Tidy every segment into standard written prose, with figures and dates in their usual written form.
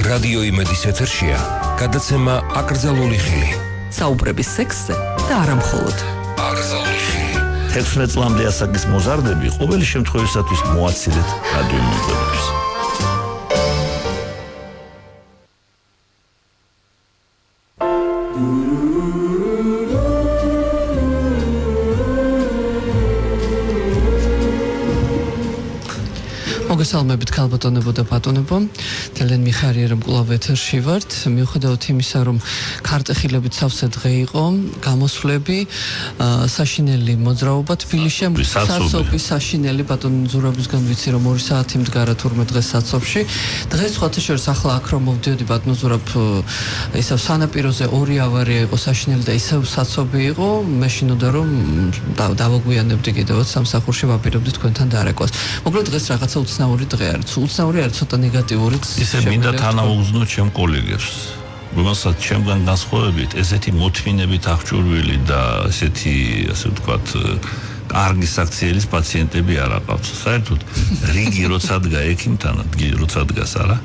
რადიო იმედის ეთერშია გადაცემა აკრძალული ხილი. საუბრების სექსზე და არა მხოლოდ. აკრძალული ხილი. 16 წლამდე ასაკის მოზარდები ყოველი შემთხვევისათვის მოაცილეთ რადიო მიმღებებს. მოგესალმებით ქალბატონებო და ბატონებო. ძალიან მიხარია რომ კვლავ ეთერში ვართ. მიუხედავად იმისა რომ ქარტეხილებით სავსე დღე იყო, გამოსვლები, საშინელი მოძრაობა თბილისში, საცობი საშინელი ბატონ ზურაბისგან ვიცი რომ 2 საათი მდგარა თურმე დღეს საცობში. დღეს სხვათა შორის ახლა აქ რომ მოვდიოდი ბატონ ზურაბ ისევ სანაპიროზე 2 ავარია იყო საშინელი და ისევ საცობი იყო. მე შინოდა რომ დავაგვიანებდი კიდევაც სამსახურში ვაპირებდი თქვენთან დარეკვას. მოკლედ დღეს რაღაცა უცნაური დღე არის. უცნაური არის, ცოტა ნეგატიურიც. ისე მინდა თანაუგზნო ჩემ კოლეგებს. რომელსაც ჩემგან განსხვავებით ესეთი მოთმინებით აღჭურვილი და ესეთი, ასე ვთქვათ, კარგი საქციელის პაციენტები არ აყავთ. საერთოდ რიგი როცა დგა ექიმთან, როცა დგას არა,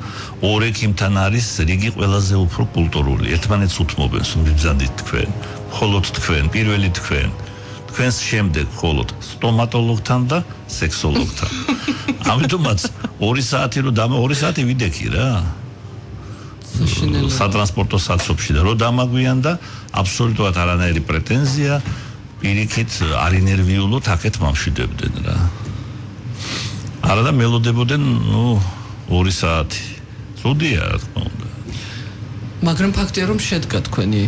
2 ექიმთან არის რიგი ყველაზე უფრო კულტურული. ერთმანეთს უთმობენ, მიბრძანდით თქვენ, მხოლოდ თქვენ, პირველი თქვენ. თქვენს შემდეგ მხოლოდ სტომატოლოგთან და სექსოლოგთან. ამიტომაც 2 საათი რომ 2 საათი ვიდექი რა. სატრანსპორტო საცობში და რომ დამაგვიან და აბსოლუტურად არანაირი პრეტენზია, პირიქით არინერვიულოთ აქეთ მამშვიდებდნენ რა. არა და მელოდებოდნენ, 2 საათი. ცუდია რა თქმა უნდა. მაგრამ ფაქტია რომ შედგა თქვენი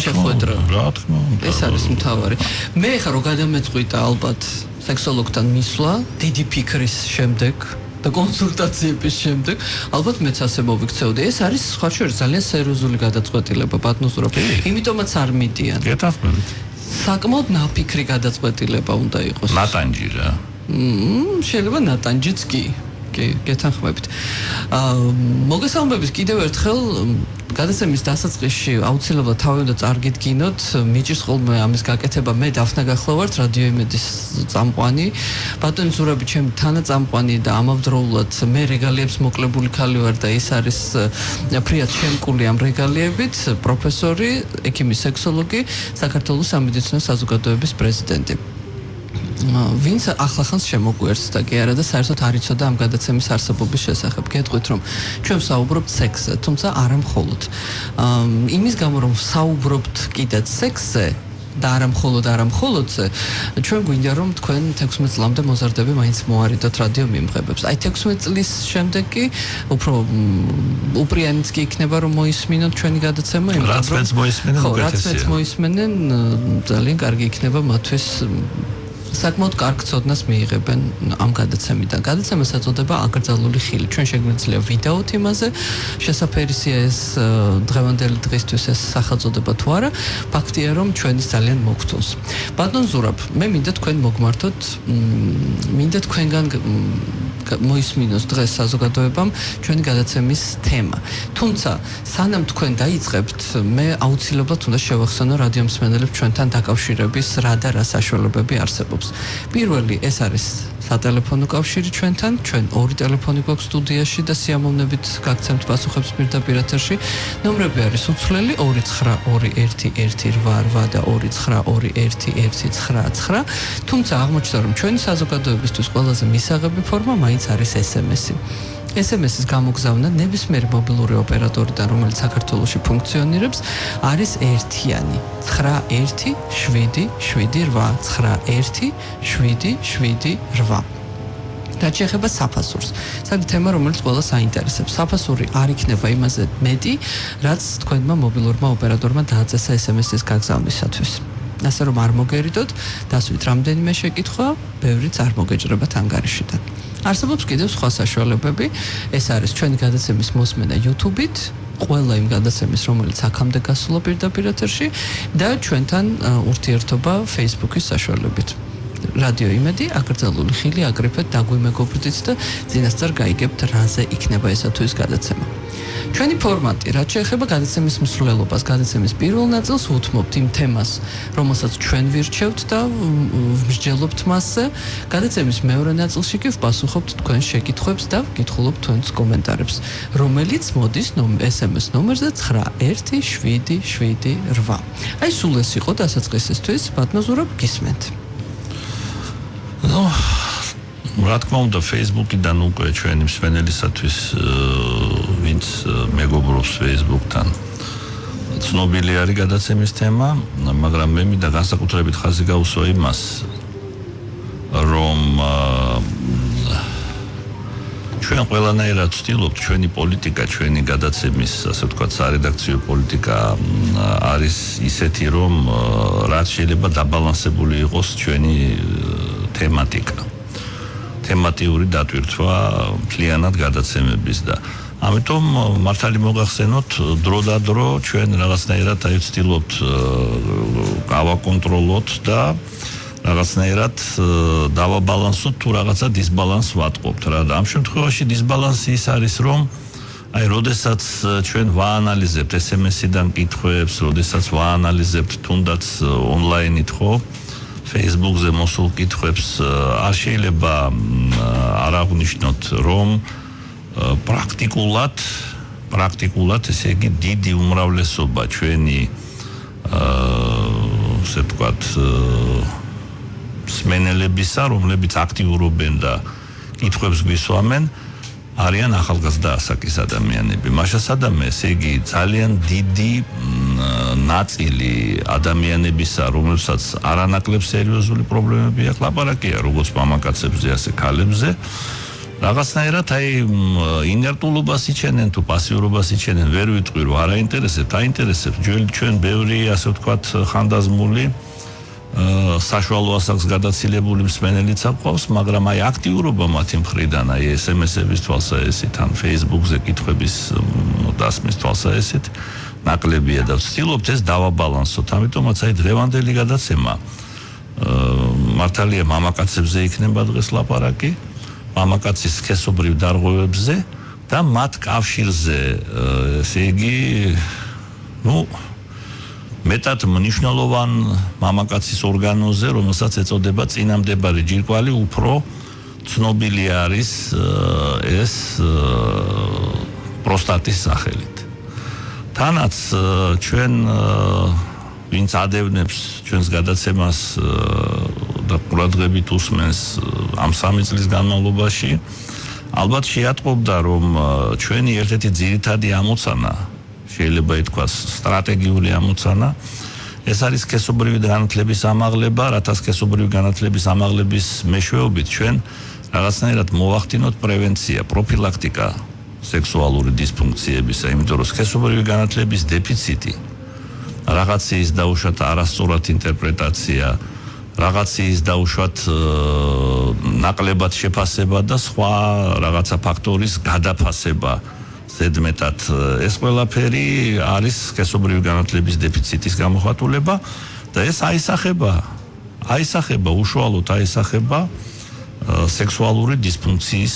შეხვედრა. რა თქმა უნდა. ეს არის მთავარი. მე ხა რო გადამეწყვიტა ალბათ სექსოლოგთან მისვლა, დიდი ფიქრის შემდეგ და კონსულტაციების შემდეგ, ალბათ მეც ასე მოვიქცეოდი. ეს არის სხვა შორის ძალიან სერიოზული გადაწყვეტილება ბატონ ზურაბ. იმიტომაც არ მიდიან. გეთანხმებით. საკმაოდ ნაფიქრი გადაწყვეტილება უნდა იყოს. ნატანჯი რა. შეიძლება ნატანჯიც კი. გეთანხმებით. მოგესალმებით კიდევ ერთხელ გადაცემის დასაწყისში აუცილებლად თავი უნდა წარგიდგინოთ, მიჭირს ხოლმე ამის გაკეთება. მე დაფნა გახლავართ რადიო იმედის წამყვანი, ბატონი ზურაბი ჩემი თანაწამყვანი და ამავდროულად მე რეგალიებს მოკლებული ქალი ვარ და ის არის ფრიად შემკული ამ რეგალიებით, პროფესორი, ექიმი სექსოლოგი, საქართველოს სამედიცინო საზოგადოების პრეზიდენტი. ვინც ახლახანს შემოგვიერთს და კი არა და საერთოდ არ იცოდა ამ გადაცემის არსებობის შესახებ. გეტყვით რომ ჩვენ საუბრობთ სექსზე, თუმცა არა მხოლოდ. იმის გამო რომ საუბრობთ კიდეც სექსზე და არა მხოლოდზე, ჩვენ გვინდა რომ თქვენ 16 წლამდე მოზარდები მაინც მოარიდოთ რადიო მიმღებებს. აი 16 წლის შემდეგ კი უფრო უპრიანიც კი იქნება რომ მოისმინოთ ჩვენი გადაცემა, რაც მოისმენენ უკეთესია. რაც მოისმენენ ძალიან კარგი იქნება მათთვის. საკმაოდ კარგ ცოდნას მიიღებენ ამ გადაცემიდან. გადაცემას ეწოდება აკრძალული ხილი. ჩვენ შეგვიძლია ვიდეოთ იმაზე, შესაფერისია ეს დღევანდელი დღისთვის ეს სახელწოდება თუ არა. ფაქტია რომ ჩვენის ძალიან მოგწონს. ბატონ ზურაბ, მე მინდა თქვენ მოგმართოთ, მინდა თქვენგან მოისმინოს დღეს საზოგადოებამ ჩვენი გადაცემის თემა. თუმცა სანამ თქვენ დაიწყებთ, მე აუცილებლად უნდა შევახსენო რადიო მსმენელებს ჩვენთან დაკავშირების რა და რა საშუალებები არსებობს. პირველი ეს არის სატელეფონო კავშირი ჩვენთან, ჩვენ 2 ტელეფონი გვაქვს სტუდიაში და სიამოვნებით გაგცემთ პასუხებს პირდაპირ ეთერში. ნომრები არის უცვლელი 2921888 და 2922199. თუმცა აღმოჩნდა რომ ჩვენი საზოგადოებისთვის ყველაზე მისაღები ფორმა მაინც არის SMS-ი. SMS-ის გამოგზავნა ნებისმიერი მობილური ოპერატორიდან, რომელიც საქართველოში ფუნქციონირებს, არის ერთიანი 9177891778. რაც შეეხება საფასურს. საერთოდ თემა, რომელიც ყველას აინტერესებს. საფასური არ იქნება იმაზე მეტი, რაც თქვენმა მობილურმა ოპერატორმა დააწესა SMS-ის გაგზავნისათვის. ასე რომ არ მოგერიდოთ, დასვით რამდენიმე შეკითხვა, ბევრიც არ მოგეჭრებათ ანგარიშიდან. არსებობს კიდევ სხვა საშუალებები. ეს არის ჩვენი გადაცემის მოსმენა YouTube-ით, ყველა იმ გადაცემის, რომელიც აქამდე გასულა პირდაპირ ეთერში და ჩვენთან ურთიერთობა Facebook-ის საშუალებით. რადიო იმედი, აკრძალული ხილი აგრეთვე დაგვიმეგობრდით და წინასწარ გაიგებთ რაზე იქნება ესა თუ ის გადაცემა. ჩვენი ფორმატი, რაც შეეხება გადაცემის მსვლელობას, გადაცემის პირველ ნაწილს უთმობთ იმ თემას, რომელსაც ჩვენ ვირჩევთ და ვმსჯელობთ მასზე. გადაცემის მეორე ნაწილში კი ვპასუხობთ თქვენ შეკითხვებს და ვკითხულობთ თქვენს კომენტარებს, რომელიც მოდის SMS ნომერზე 917778. აი სულ ეს იყო დასაწყისისთვის, ბატონო ზურაბ, გისმენთ. რა თქმა უნდა, Facebook-იდან უკვე ჩვენი მსმენელისათვის, ვინც მეგობრობს Facebook-თან, ცნობილი არის გადაცემის თემა, მაგრამ მე მინდა განსაკუთრებით ხაზი გაუსვა იმას, რომ ჩვენ ყველანაირად ვცდილობთ, ჩვენი პოლიტიკა, ჩვენი გადაცემის, ასე ვთქვათ, სარედაქციო პოლიტიკა არის ისეთი, რომ რაც შეიძლება დაბალანსებული იყოს ჩვენი თემატიკა. თემატიური დატვირთვა მთლიანად გადაცემების და ამიტომ მართალი მოგახსენოთ, დრო და დრო ჩვენ რაღაცნაირად ვცდილობთ გავაკონტროლოთ და რაღაცნაირად დავაბალანსოთ თუ რაღაცა დისბალანს ვატყობთ რა და ამ შემთხვევაში დისბალანსი ის არის, რომ აი როდესაც ჩვენ ვაანალიზებთ SMS-იდან კითხვებს, როდესაც ვაანალიზებთ თუნდაც ონლაინით ხო Facebook-ზე მოსულ კითხვებს, არ შეიძლება არ აღვნიშნოთ, რომ პრაქტიკულად ესე იგი დიდი უმრავლესობა ჩვენი ასე ვთქვათ მსმენელებისა, რომლებიც აქტიურობენ და კითხვებს გვისვამენ, არიან ახალგაზრდა ასაკის ადამიანები. მაშა სადამე, ესე იგი ძალიან დიდი ნაწილი ადამიანებისა, რომელსაც არანაკლებ სერიოზული პრობლემები აქვს, ლაპარაკია როგორც მამაკაცებზე, ასე ქალებზე. რაღაცნაირად აი ინერტულობას იჩენენ თუ პასიურობას იჩენენ, ვერ ვიტყვი რომ არ აინტერესებთ, აინტერესებთ. ჩვენ ბევრი, ასე ვთქვათ, ხანდაზმული საშუალო ასაკს გადაცილებული მსმენელიც აქვს, მაგრამ აი აქტიურობა მათი მხრიდან, აი SMS-ების თვალსაჩინით, ან Facebook-ზე კითხვების დასმის თვალსაჩინით ნაკლებია და ვცდილობთ ეს დავაბალანსოთ. ამიტომაც აი დღევანდელი გადაცემა მართალია მამაკაცებზე იქნება დღეს ლაპარაკი, მამაკაცის სქესობრივ დარღვევებზე და მათ კავშირზე, ესე იგი, მეტად მნიშვნელოვან მამაკაცის ორგანოზე, რომელსაც ეწოდება წინამდებარე ჯირკვალი, უფრო ცნობილი არის ეს პროსტატის სახელით. თანაც ჩვენ ვინც ადევნებს ჩვენს გადაცემას და ყურადღებით უსმენს ამ 3 წლის განმავლობაში, ალბათ შეატყობდა, რომ ჩვენი ერთ-ერთი ძირითადი ამოცანა, შეიძლება ითქვას სტრატეგიული ამოცანა, ეს არის სქესობრივი განათლების ამაღლება, რათა სქესობრივი განათლების ამაღლების მეშვეობით ჩვენ რაღაცნაირად მოვახდინოთ პრევენცია, პროფილაქტიკა სექსუალური დისფუნქციებისა, იმიტომ რომ სქესობრივი განათლების დეფიციტი, რაღაცის დაუშვათ არასწორად ინტერპრეტაცია, რაღაცის დაუშვათ ნაკლებად შეფასება და სხვა რაღაცა ფაქტორის გადაფასება ზედმეტად, ეს ყველაფერი არის სქესობრივი განათლების დეფიციტის გამოხატულება და ეს აისახება უშუალოდ აისახება სექსუალური დისფუნქციის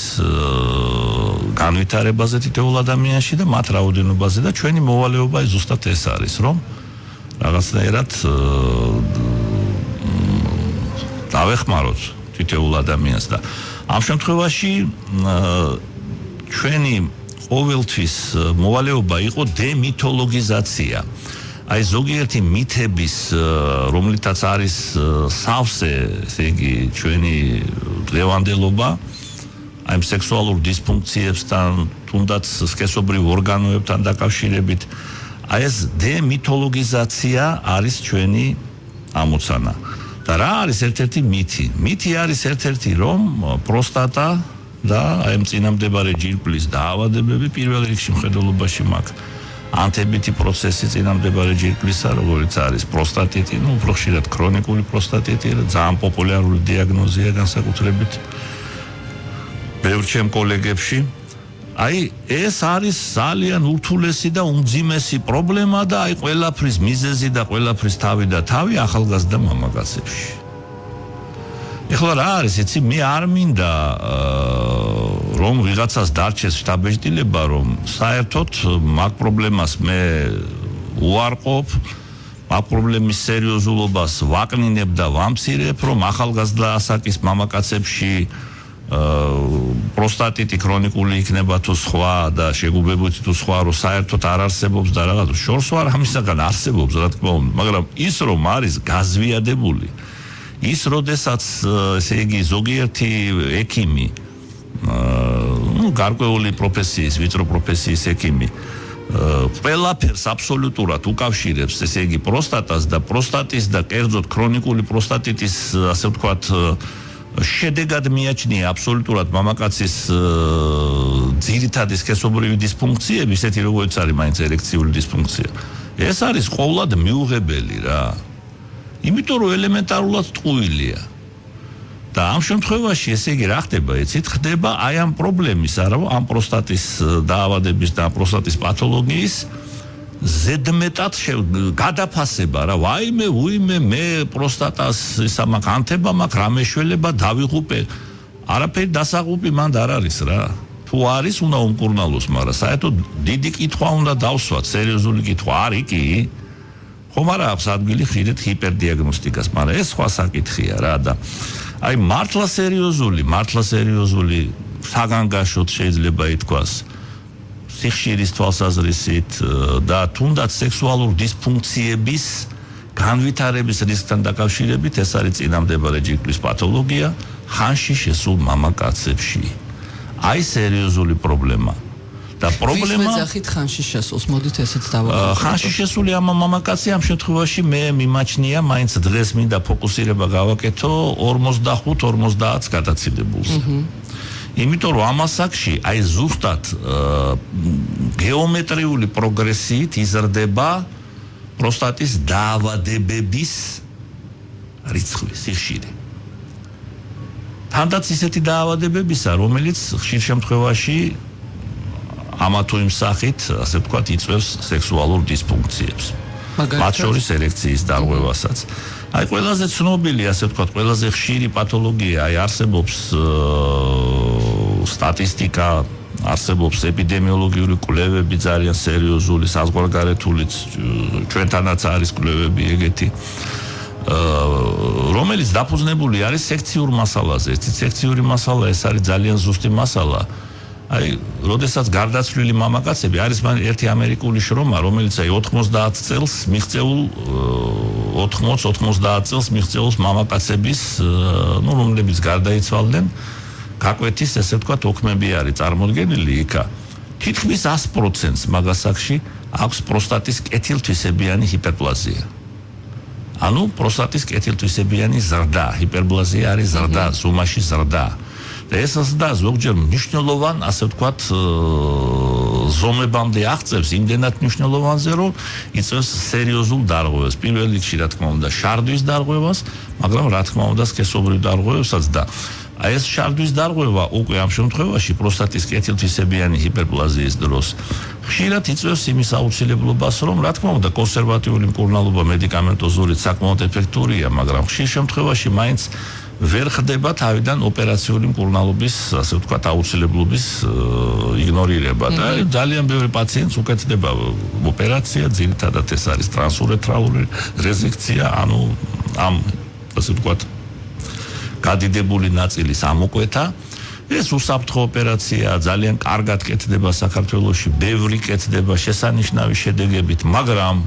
განვითარებაზე თითოეულ ადამიანში და მათ რაოდენობაზე და ჩვენი მოვალეობა ზუსტად ეს არის, რომ რაღაცნაირად დავეხმაროთ თითოეულ ადამიანს და ამ შემთხვევაში ჩვენი ყოველთვის მოვალეობა იყო დემითოლოგიზაცია. აი ზოგიერთი მითების, რომლითაც არის სავსე, ესე იგი ჩვენი დღევანდელობა, აი სექსუალურ დისფუნქციებთან, თუნდაც სქესობრივ ორგანოებთან დაკავშირებით, აი ეს დემითოლოგიზაცია არის ჩვენი ამოცანა. და რა არის ერთ-ერთი მითი? მითი არის ერთ-ერთი, რომ პროსტატა და აი წინამდებარე ჯირკვლის დაავადებები პირველ რიგში მხედველობაში მაქვს. ანთებითი პროცესი წინამდებარე ჯირკვლისა, როგორც არის პროსტატიტი, უფრო ხშირად ქრონიკული პროსტატიტი, ძალიან პოპულარული დიაგნოზია განსაკუთრებით ბევრ ჩემ კოლეგებში. აი ეს არის ძალიან ურთულესი და უმძიმესი პრობლემა და აი ყველაფრის მიზეზი და ყველაფრის თავი და თავი ახალგაზრდა მამაკაცებში. ეხლა რა არის, იცი, მე არ მინდა რომ ვიღაცას დარჩეს შტაბეჭდილება, რომ საერთოდ მაგ პრობლემას მე უარყოფ, მაგ პრობლემის სერიოზულობას ვაკნინებ და ვამცირებ, რომ ახალგაზრდა ასაკის მამაკაცებში პროსტატიტი ქრონიკული იქნება თუ სხვა და შეგუბებითი თუ სხვა, რომ საერთოდ არ არსებობს და რაღაც შორს ვარ ამისაგან არსებობს, რა თქმა უნდა, მაგრამ ის რომ არის გაზვიადებული, ის როდესაც ესე იგი ზოგიერთი ექიმი გარკვეული პროფესიის, ვიწრო პროფესიის ექიმი ყველაფერს აბსოლუტურად უკავშირებს, ესე იგი პროსტატას და პროსტატის და კერძოდ ქრონიკული პროსტატიტის, ასე ვთქვათ, შედეგად მიაჩნია აბსოლუტურად მამაკაცის ძირითადი სქესობრივი დისფუნქციები, ისეთი როგორც არის მაინც ერექციული დისფუნქცია. ეს არის ყოვლად მიუღებელი რა. იმიტომ რომ ელემენტარულად ტყუილია. და ამ შემთხვევაში ესე იგი რა ხდება, იცით, ხდება აი ამ პრობლემის, ამ პროსტატის დაავადების და პროსტატის პათოლოგიის ზედმეტად გადაფასება რა, ვაიმე, მე პროსტატას ისა მაქვს, ანთება მაქვს, რა მეშველება დავიღუპე. არაფერი დასაღუპი მანდ არ არის რა. თუ არის, უნდა უმკურნალოს, მაგრამ საერთოდ დიდი კითხვა უნდა დავსვათ, სერიოზული კითხვა არის კი? ხომ არა აქვს ადგილი ხშირად ჰიპერდიაგნოსტიკას, მაგრამ ეს სხვა საკითხია რა და აი მართლა სერიოზული საგანგაშოდ შეიძლება ითქვას სიხშირის თვალსაზრისით და თუნდაც სექსუალურ დისფუნქციების განვითარების რისკთან დაკავშირებით ეს არის წინამდებარე ჯგუფის პათოლოგია ხანში შესულ მამაკაცებში. აი სერიოზული პრობლემა. და პრობლემა ვის მეძახით ხანში შესულს, მოდით ესეც დავაყენოთ. ხანში შესული ამ მამაკაცი ამ შემთხვევაში მე მიმაჩნია, მაინც დღეს მინდა ფოკუსირება გავაკეთო 45-50 გადაციდებულს. იმიტომ რომ ამ ასაკში აი ზუსტად გეომეტრიული პროგრესიით იზრდება პროსტატის დაავადებების რიცხვი, სიხშირე. თანდაც ისეთი დაავადებებისა, რომელიც ხშირ შემთხვევაში ამა თუ იმ სახით, ასე ვთქვათ, იწვევს სექსუალურ დისფუნქციებს. მათ შორის ერექციის დარღვევასაც. აი ყველაზე ცნობილი, ასე ვთქვათ, ყველაზე ხშირი პათოლოგია, აი არსებობს სტატისტიკა, არსებობს ეპიდემიოლოგიური კვლევები ძალიან სერიოზული, საზღვარგარეთულიც, ჩვენთანაც არის კვლევები ეგეთი, რომელიც დაფუძნებული არის სექციურ მასალაზე. სექციური მასალა ეს არის ძალიან ზუსტი მასალა. აი, როდესაც გარდაცვლილი მამაკაცები არის ერთი ამერიკული შრომა, რომელიც აი 90 წელს მიღწეულ 80-90 წელს მიღწეულს მამაკაცების, რომლებიც გარდაიცვალდნენ, გაკვეთის, ესე ვთქვათ, ოქმები არის წარმოდგენილი იქა. თითქმის 100%-ს მაგასაკში აქვს პროსტატის კეთილთვისებიანი ჰიპერპლაზია. ანუ პროსტატის კეთილთვისებიანი ზრდა, ჰიპერპლაზია არის ზრდა, ზუმაში ზრდა. და ეს ზრდა ზოგჯერ მნიშვნელოვან, ასე ვთქვათ, ზომებამდე აღწევს, იმდენად მნიშვნელოვანზე, რომ იწვევს სერიოზულ დარღვევას. პირველ რიგში, რა თქმა უნდა, შარდვის დარღვევას, მაგრამ რა თქმა უნდა, სქესობრივ დარღვევასაც და აი ეს შარდვის დარღვევა უკვე ამ შემთხვევაში პროსტატის კეთილთვისებიანი ჰიპერპლაზიის დროს ხშირად იწვევს იმის აუცილებლობას, რომ რა თქმა უნდა, კონსერვატიული მკურნალობა მედიკამენტოზურით საკმაოდ ეფექტურია, მაგრამ ხშირ შემთხვევაში მაინც ვერ ხდება თავიდან ოპერაციული მკურნალობის, ასე ვთქვათ, აუცილებლობის იგნორირება და ძალიან ბევრი პაციენტს უკეთდება ოპერაცია, ძირითადად ეს არის ტრანსურეთრალური რეზექცია, ანუ ამ, ასე ვთქვათ, გადიდებული ნაწილის ამოკვეთა. ეს უსაფრთხო ოპერაცია, ძალიან კარგად კეთდება საქართველოში, ბევრი კეთდება შესანიშნავი შედეგებით, მაგრამ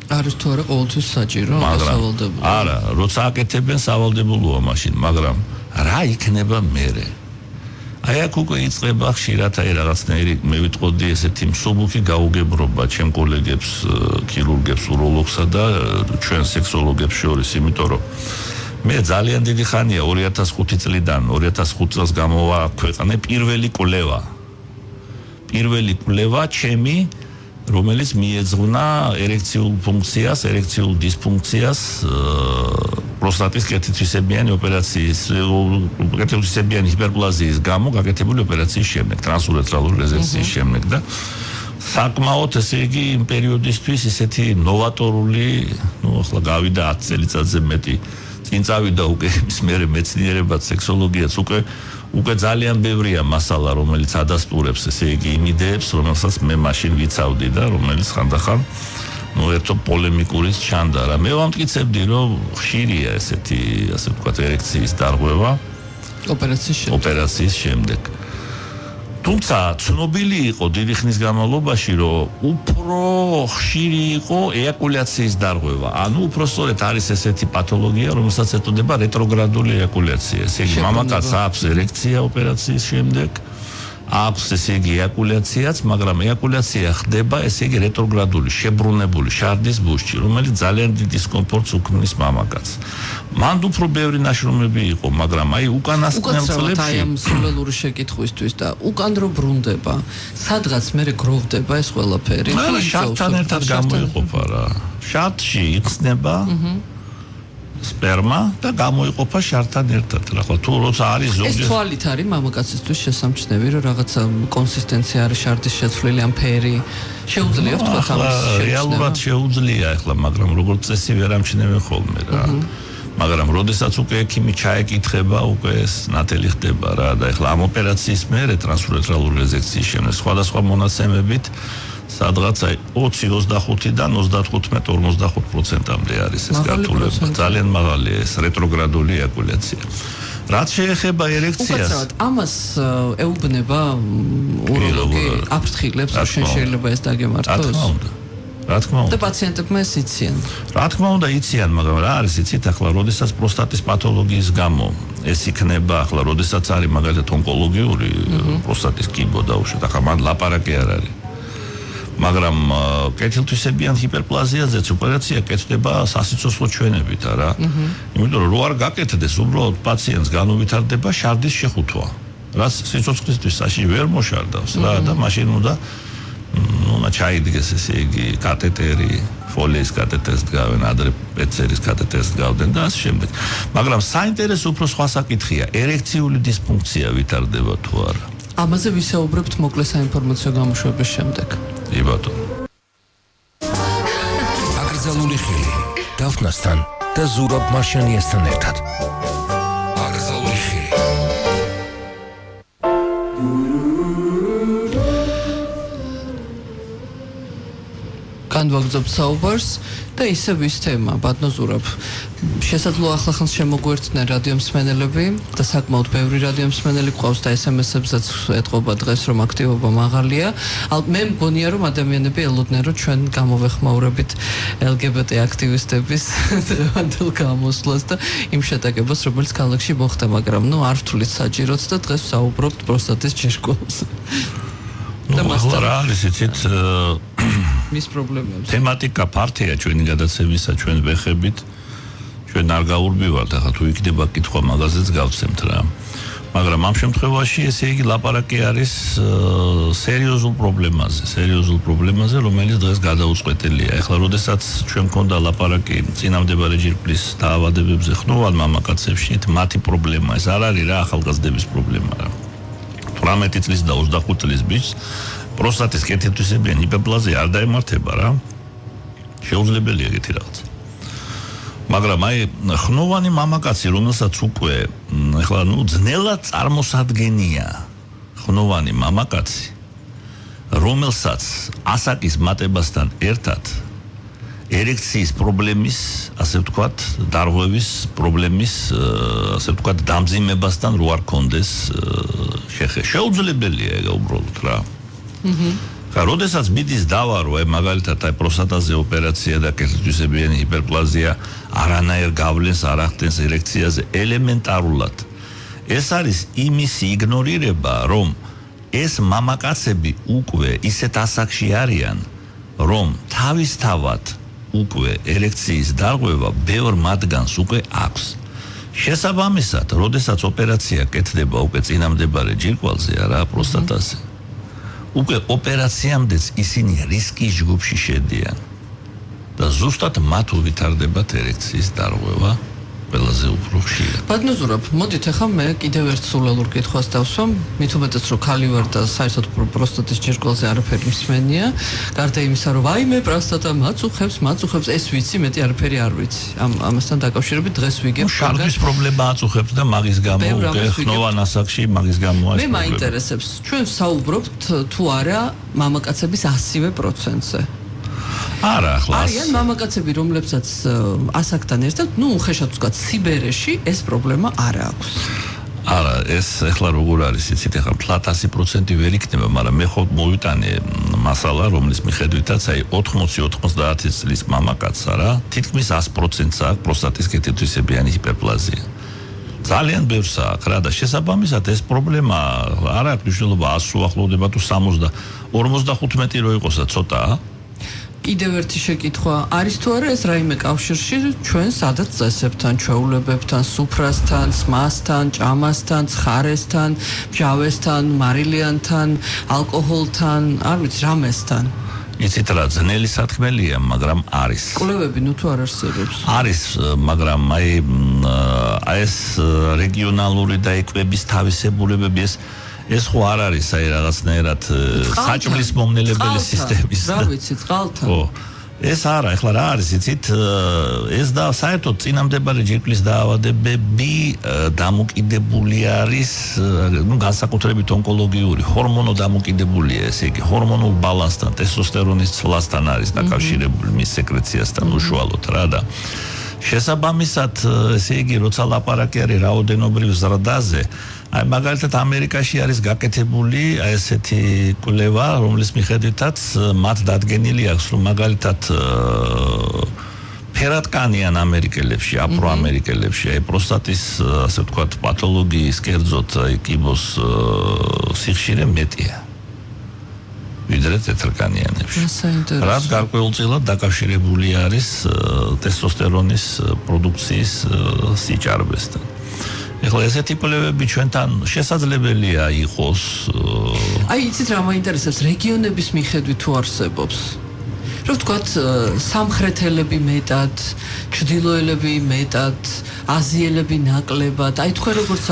არის თუ არა ყოველთვის საჭირო სავალდებულო? არა, როცა აკეთებენ სავალდებულოა მაშინ, მაგრამ რა იქნება მერე? აი აქ უკვე იწყება ხშირად აი რაღაცნაირი, მე ვიტყოდი ესეთი მსუბუქი გაუგებრობა ჩემ კოლეგებს, ქირურგებს, უროლოგსა და ჩვენ სექსოლოგებს შორის, იმიტომ რომ მე ძალიან დიდი ხანია 2005 წლიდან 2005 წელს გამოვა ქვეყანე პირველი კვლევა ჩემი, რომელიც მიეძღვნა ერექციულ ფუნქციას, ერექციულ დისფუნქციას პროსტატის კეთილთვისებიანი ოპერაციის, კეთილთვისებიანი ჰიპერპლაზიის გამო გაკეთებული ოპერაციის შემდეგ, ტრანსურეთრალური რეზექციის შემდეგ და საკმაოდ ესე იგი იმ პერიოდისთვის ისეთი ნოვატორული, ახლა გავიდა 10 წელიწადზე მეტი წინ წავიდა უკვე ის მერე მეცნიერებად, სექსოლოგიაც უკვე ძალიან ბევრია მასალა, რომელიც ადასტურებს ესე იგი იმ იდეებს, რომელსაც მე მაშინ ვიცავდი და რომელიც ხანდახან ერთო პოლემიკურიც ჩანდა რა. მე ვამტკიცებდი, რომ ხშირია ესეთი, ასე ვთქვათ, ერექციის დარღვევა ოპერაციის შემდეგ. თუმცა ცნობილი იყო დიდი ხნის განმავლობაში, რომ უფრო ხშირი იყო ეაკულაციის დარღვევა. ანუ უფრო სწორედ არის ესეთი პათოლოგია, რომელსაც ეტყობა რეტროგრადული ეაკულაცია. ესე იგი, მამაკაცს აქვს ერექცია ოპერაციის შემდეგ, აქვს ესე იგი ეაკულაციაც, მაგრამ ეაკულაცია ხდება ესე იგი რეტროგრადული, შებრუნებული შარდის ბუშჩი, რომელიც ძალიან დიდ დისკომფორტს უქმნის მამაკაცს. მანდ უფრო ბევრი ნაშრომები იყო, მაგრამ აი უკანასკნელ წლებში აი ამ სულელური შეკითხვისთვის და უკან რო ბრუნდება, სადღაც მე გროვდება ეს ყველაფერი. შარდთან ერთად გამოიყოფა რა. შარდში იხსნება სპერმა და გამოიყოფა შარდთან ერთად. რა ხო თუ როცა არის ზოგჯერ ეს თვალით არის მამაკაცისთვის შესამჩნევი, რომ რაღაცა კონსისტენცია არის შარდის შეცვლილი ამ ფერი. შეუძლია თქვა ამის შეცვლა. რეალურად შეუძლია ახლა, მაგრამ როგორც წესი ვერ ამჩნევენ ხოლმე რა. მაგრამ როდესაც უკვე ექიმი ჩაეკითხება, უკვე ეს ნათელი ხდება რა და ახლა ამ ოპერაციის მერე ტრანსურეთრალური რეზექციის შემდეგ სხვადასხვა მონაცემებით სადღაც 20-25-დან 35-45%-მდე არის ეს გართულება. ძალიან მაღალია ეს რეტროგრადული ეაკულაცია. რაც შეეხება ერექციას, ამას ეუბნება უროლოგი აფრთხილებს, რომ შეიძლება ეს დაგემართოს. რა თქმა უნდა. და პაციენტებმა ეს იციან. რა თქმა უნდა იციან, მაგრამ რა არის იცით ახლა, როდესაც პროსტატის პათოლოგიის გამო ეს იქნება ახლა, როდესაც არის მაგალითად ონკოლოგიური პროსტატის კიბო დაუშვათ, ახლა მან ლაპარაკი არ არის. მაგრამ კეთილთვისებიან ჰიპერპლაზიაზეც ოპერაცია კეთდება სასიცოცხლო ჩვენებით არა. იმიტომ რომ რო არ გაკეთდეს, უბრალოდ პაციენტს განუვითარდება შარდის შეხუთვა. რაც სიცოცხლისთვის საშიში ვერ მოშარდავს რა და მაშინ უნდა ჩაიდგეს ესე იგი კათეტერი, ფოლიის კათეტერს დგავენ, ადრე პეცერის კათეტერს დგავდნენ და ასე შემდეგ. მაგრამ საინტერესო უფრო სხვა საკითხია, ერექციული დისფუნქცია ვითარდება თუ არა. ამაზე ვისაუბრებთ მოკლე საინფორმაციო გამოშვების შემდეგ. კი ბატონო. აკრძალული ხილი დაფნასთან და ზურაბ მარშანიასთან ერთად. აკრძალული ხილი. განვაგრძობთ საუბარს და ისე ვის თემა, ბატონო ზურაბ. შესაძლოა ახლა შემოგვერთდნენ რადიო მსმენელები და საკმაოდ ბევრი რადიო მსმენელი გვყავს და SMS-ებსაც ეთყობა დღეს, რომ აქტივობა მაღალია. მე მგონია, რომ ადამიანები ელოდნენ, რომ ჩვენ გამოვეხმაურებით LGBT აქტივისტების დღევანდელ გამოსვლას და იმ შეტაკებას, რომელიც ქალაქში მოხდა, მაგრამ არ ვთვლით საჭიროც და დღეს ვსაუბრობთ პროსტატის ჯირკვალზე. და მასთან რა არის იცით მის პრობლემებს. თემატიკა ფართია ჩვენი გადაცემისა, ჩვენ ვეხებით, ჩვენ არ გაურბივართ, ახლა თუ იქნება კითხვა მაგაზეც გავცემთ რა. მაგრამ ამ შემთხვევაში ესე იგი ლაპარაკი არის სერიოზულ პრობლემაზე, რომელიც დღეს გადაუწყვეტელია. ახლა როდესაც ჩვენ მქონდა ლაპარაკი წინამდებარე ჯირკვლის დაავადებებზე ხნოვან მამაკაცებში, მათი პრობლემა ეს არ არის რა ახალგაზრდების პრობლემა რა. 18 წლის და 25 წლის ბიჭს პროსტატის კეთილთვისებიანი ჰიპერპლაზია არ დაემართება რა. შეუძლებელია ეგეთი რაღაც. მაგრამ აი ხნოვანი მამაკაცი, რომელსაც უკვე ახლა ძნელად წარმოსადგენია ხნოვანი მამაკაცი, რომელსაც ასაკის მატებასთან ერთად ერექციის პრობლემის, ასე ვთქვათ, დარღვევის პრობლემის, ასე ვთქვათ, დამძიმებასთან რო არ კონდეს შეუძლებელია ეგ უბრალოდ რა. ხა როდესაც მიდის დავარო, აი მაგალითად აი პროსტატაზე ოპერაცია და კეთილთვისებიანი ჰიპერპლაზია არანაირ გავლენს არ ახდენს ერექციაზე ელემენტარულად. ეს არის იმის იგნორირება, რომ ეს მამაკაცები უკვე ისეთ ასაკში არიან, რომ თავისთავად უკვე ერექციის დარღვევა ბევრ მათგანს უკვე აქვს. შესაბამისად, როდესაც ოპერაცია კეთდება უკვე წინამდებარე ჯირკვალზე არა პროსტატაზე, უკვე ოპერაციამდეც ისინი რისკის ჯგუფში შედიან და ზუსტად მათ უვითარდებათ ერექციის დარღვევა ყველაზე უფრო ხშირად. ბატონო ზურაბ, მოდით ახლა მე კიდევ ერთ სულელურ კითხვას დავსვამ, მით უმეტეს რომ ხალი ვარ და საერთოდ პროსტატის ჯირკვალზე არაფერი მსმენია, გარდა იმისა რომ ვაიმე პროსტატა მაწუხებს, ეს ვიცი, მეტი არაფერი არ ვიცი. ამასთან დაკავშირებით დღეს ვიგებ შარდის პრობლემა აწუხებს და მაგის გამო ხნოვან ასაკში მაგის გამო მე მაინტერესებს, ჩვენ საუბრობთ თუ არა მამაკაცების 100%-ზე. არა, ახლა არიან მამაკაცები, რომლებსაც ასაკთან ერთად, უხეშად ვთქვათ, სიბერეში ეს პრობლემა არ აქვს. არა, ეს ახლა როგორ არის, იცით, ახლა ფლატ 100% ვერ იქნება, მაგრამ მე ხო მოვიტანე მასალა, რომლის მიხედვითაც აი 80-90 წლის მამაკაცს არა, თითქმის 100%-ს აქვს პროსტატის კეთილთვისებიანი ჰიპერპლაზია. ძალიან ბევრს აქვს რა და შესაბამისად ეს პრობლემა არ აქვს მნიშვნელობა 100 უახლოვდება თუ 60 55 რო იყოს და ცოტაა. კიდევ ერთი შეკითხვა, არის თუ არა ეს რაიმე კავშირში ჩვენ სადაც წესებთან, ჩვეულებებთან, სუფრასთან, სმასთან, ჭამასთან, ცხარესთან, მჟავესთან, მარილიანთან, ალკოჰოლთან, არ ვიცი, რამესთან. იცით რა, ძნელი სათქმელია, მაგრამ არის. კვლევები თუ არ არსებობს. არის, მაგრამ აი ეს რეგიონალური და ეკვების თავისებურებები ეს ხო არ არის აი რაღაცნაირად საჭმლის მომნელებელი სისტემის რა ვიცი, წყალთან. ხო. ეს არა, ეხლა რა არის, იცით, ეს და საერთოდ წინამდებარე ჯირკვლის დაავადებები დამოკიდებული არის, განსაკუთრებით ონკოლოგიური, ჰორმონოდამოკიდებულია, ესე იგი, ჰორმონულ ბალანსთან, ტესტოსტერონის ცვლასთან არის დაკავშირებული მის სეკრეციასთან უშუალოდ რა და შესაბამისად, ესე იგი, როცა ლაპარაკი არის რაოდენობრივ ზრდაზე, აი მაგალითად ამერიკაში არის გაკეთებული აი ესეთი კვლევა, რომლის მიხედვითაც მათ დადგენილი აქვს, რომ მაგალითად ფერატკანიან ამერიკელებში, აფროამერიკელებში, აი პროსტატის, ასე ვთქვათ, პათოლოგიის, კერძოდ აი კიბოს სიხშირე მეტია. ვიდრე თეთრკანიანებში. რაც გარკვეულწილად დაკავშირებული არის ტესტოსტერონის პროდუქციის სიჭარბესთან. ეხლა ესეთი კვლევები ჩვენთან შესაძლებელია იყოს. აი, იცით რა მაინტერესებს, რეგიონების მიხედვით თუ არსებობს? რომ ვთქვათ, სამხრეთელები მეტად, ჩრდილოელები მეტად, აზიელები ნაკლებად. აი თქვენ როგორც